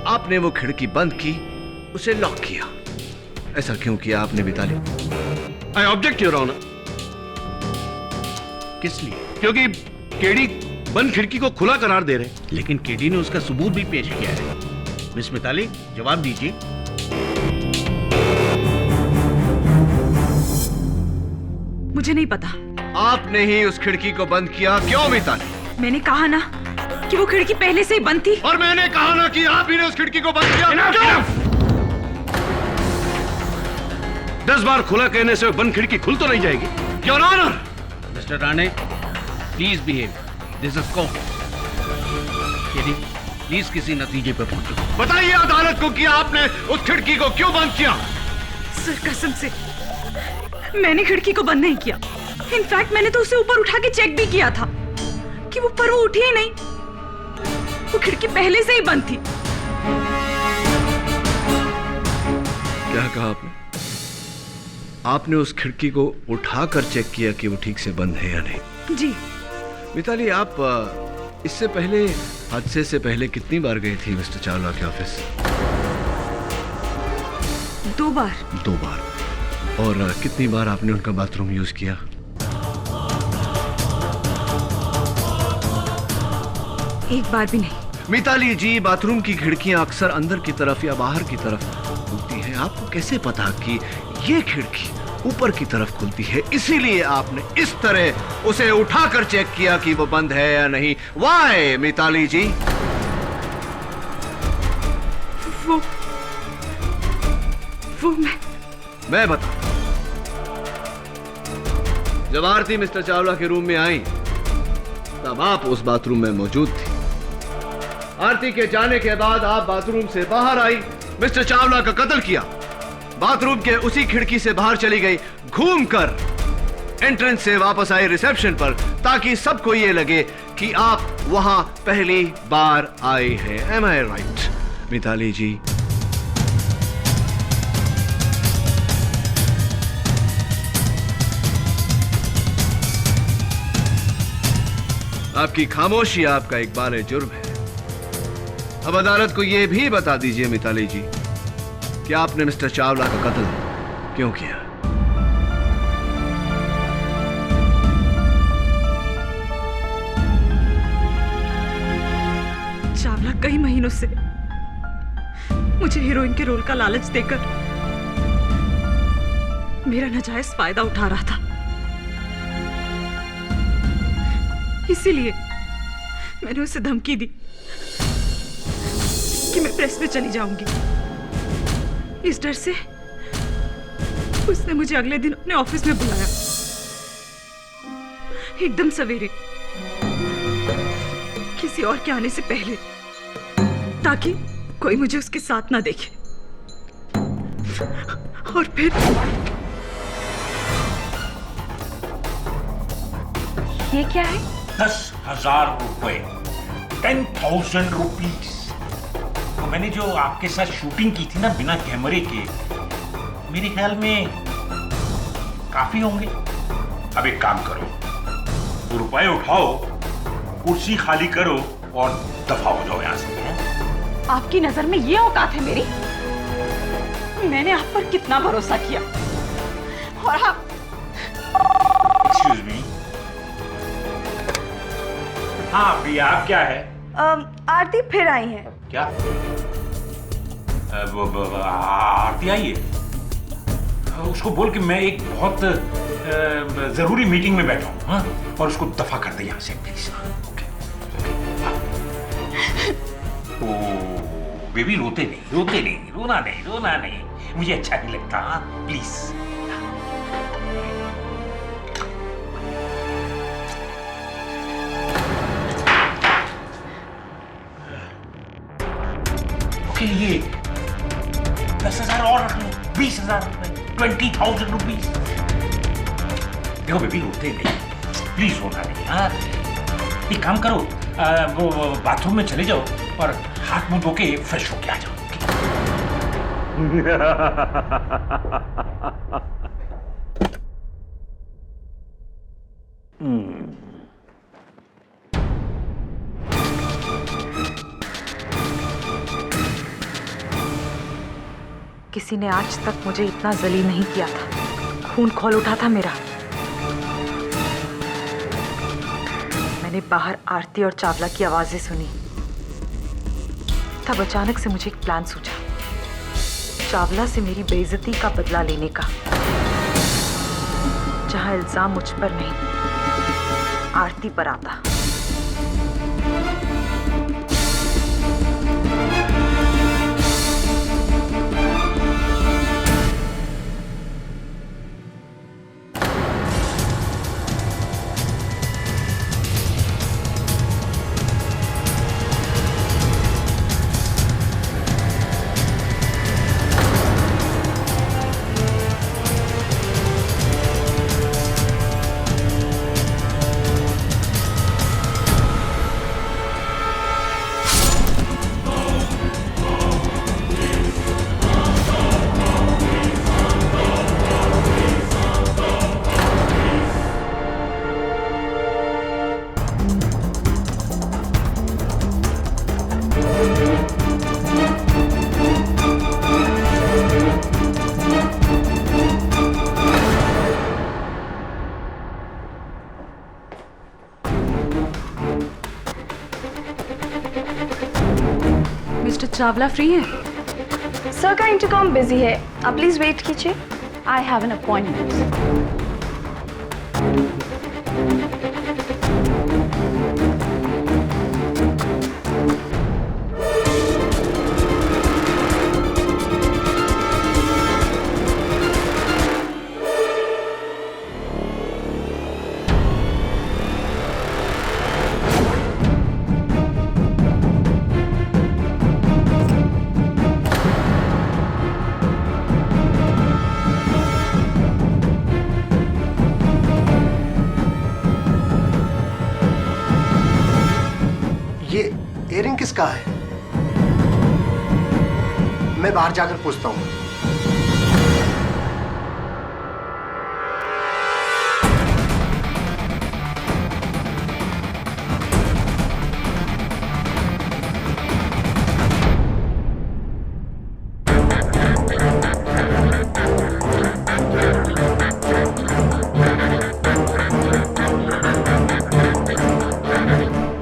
Speaker 4: आपने वो खिड़की बंद की, उसे लॉक किया। ऐसा क्यों किया आपने Mitali?
Speaker 15: I object your honour.
Speaker 17: किस लिए?
Speaker 15: क्योंकि केडी बंद खिड़की को खुला करार दे रहे।
Speaker 17: लेकिन केडी ने उसका सबूत भी पेश किया है। मिस मिताली, जवाब दीजिए।
Speaker 18: मुझे नहीं पता।
Speaker 4: आपने ही उस खिड़की को बंद किया, क्यों मिताली?
Speaker 18: मैंने कहा ना कि वो खिड़की पहले से ही बंद थी।
Speaker 4: और मैंने कहा ना कि आप ही ने उस खिड़की को बंद किया।
Speaker 15: 10 बार खुला कहने से बंद खिड़की खुल तो नहीं जाएगी।
Speaker 4: Your honour.
Speaker 17: Mister Rane, please behave, this is court. Please किसी नतीजे पर पहुंचो।
Speaker 4: बताइए अदालत को कि आपने उस खिड़की को क्यों बंद किया?
Speaker 18: सर कसम से मैंने खिड़की को बंद नहीं किया। इनफैक्ट मैंने तो उसे ऊपर उठा के चेक भी किया था कि वो पर वो उठी ही नहीं। वो खिड़की पहले से ही बंद थी।
Speaker 4: क्या कहा आपने? आपने उस खिड़की को उठाकर चेक किया कि वो ठीक से बंद है या नहीं?
Speaker 18: जी।
Speaker 4: मिताली, आप इससे पहले, हादसे से पहले कितनी बार गई थी मिस्टर चावला के ऑफिस?
Speaker 18: 2 बार।
Speaker 4: 2 बार। और कितनी बार आपने उनका बाथरूम यूज किया?
Speaker 18: एक बार भी नहीं।
Speaker 4: मिताली जी, बाथरूम की खिड़कियां अक्सर अंदर की तरफ या बाहर की तरफ खुलती हैं। आपको कैसे पता कि ये खिड़की ऊपर की तरफ खुलती है? इसीलिए आपने इस तरह उसे उठाकर चेक किया कि वो बंद है या नहीं। वाई मिताली जी?
Speaker 18: वो
Speaker 4: मैं बता। जब आरती मिस्टर चावला के रूम में आई तब आप उस बाथरूम में मौजूद थी। आरती के जाने के बाद आप बाथरूम से बाहर आई, मिस्टर चावला का कत्ल किया। बाथरूम के उसी खिड़की से बाहर चली गई, घूमकर एंट्रेंस से वापस आई रिसेप्शन पर, ताकि सबको यह लगे कि आप वहां पहली बार आई है। एम आई राइट मिताली जी? आपकी खामोशी आपका इकबाल जुर्म है। अब अदालत को यह भी बता दीजिए मिताली जी कि आपने मिस्टर चावला का कत्ल क्यों किया?
Speaker 18: चावला कई महीनों से मुझे हीरोइन के रोल का लालच देकर मेरा नाजायज फायदा उठा रहा था। इसीलिए मैंने उसे धमकी दी कि मैं प्रेस में चली जाऊंगी। इस डर से उसने मुझे अगले दिन अपने ऑफिस में बुलाया, एकदम सवेरे, किसी और के आने से पहले, ताकि कोई मुझे उसके साथ ना देखे। और फिर
Speaker 2: ये क्या है?
Speaker 19: 10,000 रुपए, 10,000 रुपीज। तो मैंने जो आपके साथ शूटिंग की थी ना बिना कैमरे के, मेरे ख्याल में काफी होंगे। अब एक काम करो, वो रुपए उठाओ, कुर्सी खाली करो और दफा हो जाओ यहां से।
Speaker 18: आपकी नजर में ये औकात है मेरी? मैंने आप पर कितना भरोसा किया, और आप।
Speaker 19: Excuse me. हाँ प्रिया, आप क्या है?
Speaker 16: आरती फिर आई है।
Speaker 19: क्या? आरती आई है? उसको बोल कि मैं एक बहुत जरूरी मीटिंग में बैठा हूँ, हाँ? और उसको दफा कर दे यहाँ से प्लीज। ओ बेबी, रोते नहीं, रोना नहीं, मुझे अच्छा नहीं लगता, हाँ? प्लीज। ये 10,000 और रख लो, 20,000 रुपए, 20,000 रुपीज। देखो बेबी, रोते नहीं, प्लीज रोना नहीं, हाँ? एक काम करो, वो बाथरूम में चले जाओ और हाथ मुंह धो के फ्रेश होके आ जाओ।
Speaker 18: किसी ने आज तक मुझे इतना जलील नहीं किया था। खून खौल उठा था मेरा। मैंने बाहर आरती और चावला की आवाजें सुनी, तब अचानक से मुझे एक प्लान सूझा, चावला से मेरी बेइज्जती का बदला लेने का। जहां इल्जाम मुझ पर नहीं, आरती पर आता। चावला फ्री है?
Speaker 16: सर का इंटरकॉम बिजी है, आप प्लीज वेट कीजिए।
Speaker 18: I have an appointment.
Speaker 20: ये इयरिंग किसका है? मैं बाहर जाकर पूछता हूँ।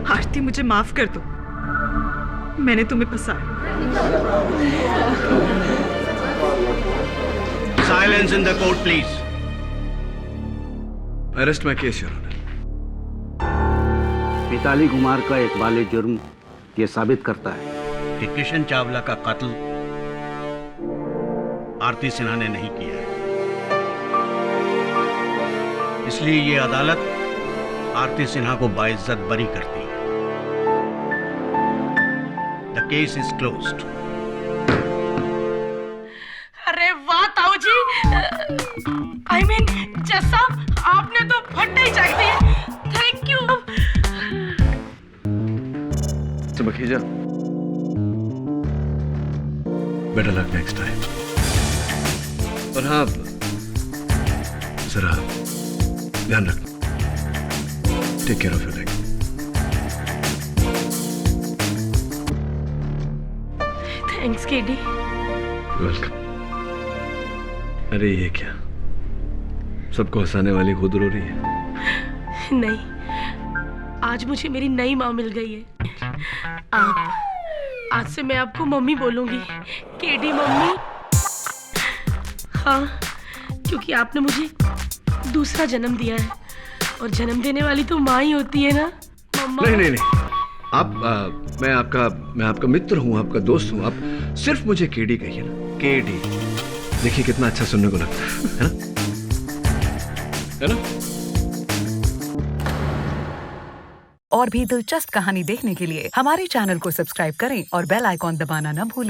Speaker 18: आरती, मुझे माफ कर दो, मैंने तुम्हें फंसाया।
Speaker 7: Silence in the court please.
Speaker 4: Arrest my case, your honour.
Speaker 21: Mitali Kumar का एक वाले जुर्म ये साबित करता है
Speaker 7: कि किशन चावला का कत्ल आरती सिन्हा ने नहीं किया है, इसलिए ये अदालत आरती सिन्हा को बाइज्जत बरी करती है। The case is closed.
Speaker 12: अरे वाह ताऊ जी, आई मीन जज साहब, आपने तो फट्टे ही चक दिए। Thank you.
Speaker 4: चमकीजा, बेटर लक नेक्स्ट टाइम। और हाँ, जरा ध्यान रखना। Take care of your leg.
Speaker 12: Thanks KD.
Speaker 4: Welcome. अरे ये क्या, सबको हंसाने वाली खुद रो रही है?
Speaker 12: नहीं, आज मुझे मेरी नई माँ मिल गई है। आज से मैं आपको मम्मी बोलूंगी, केडी मम्मी। हाँ, क्योंकि आपने मुझे दूसरा जन्म दिया है, और जन्म देने वाली तो माँ ही होती है ना मम्मा।
Speaker 4: नहीं नहीं नहीं, आप मैं आपका मित्र हूँ, आपका दोस्त हूँ। आप सिर्फ मुझे केडी कहिए ना, केडी। देखिए कितना अच्छा सुनने को लगता है ना? है ना?
Speaker 22: और भी दिलचस्प कहानी देखने के लिए हमारे चैनल को सब्सक्राइब करें और बेल आइकॉन दबाना न भूलें।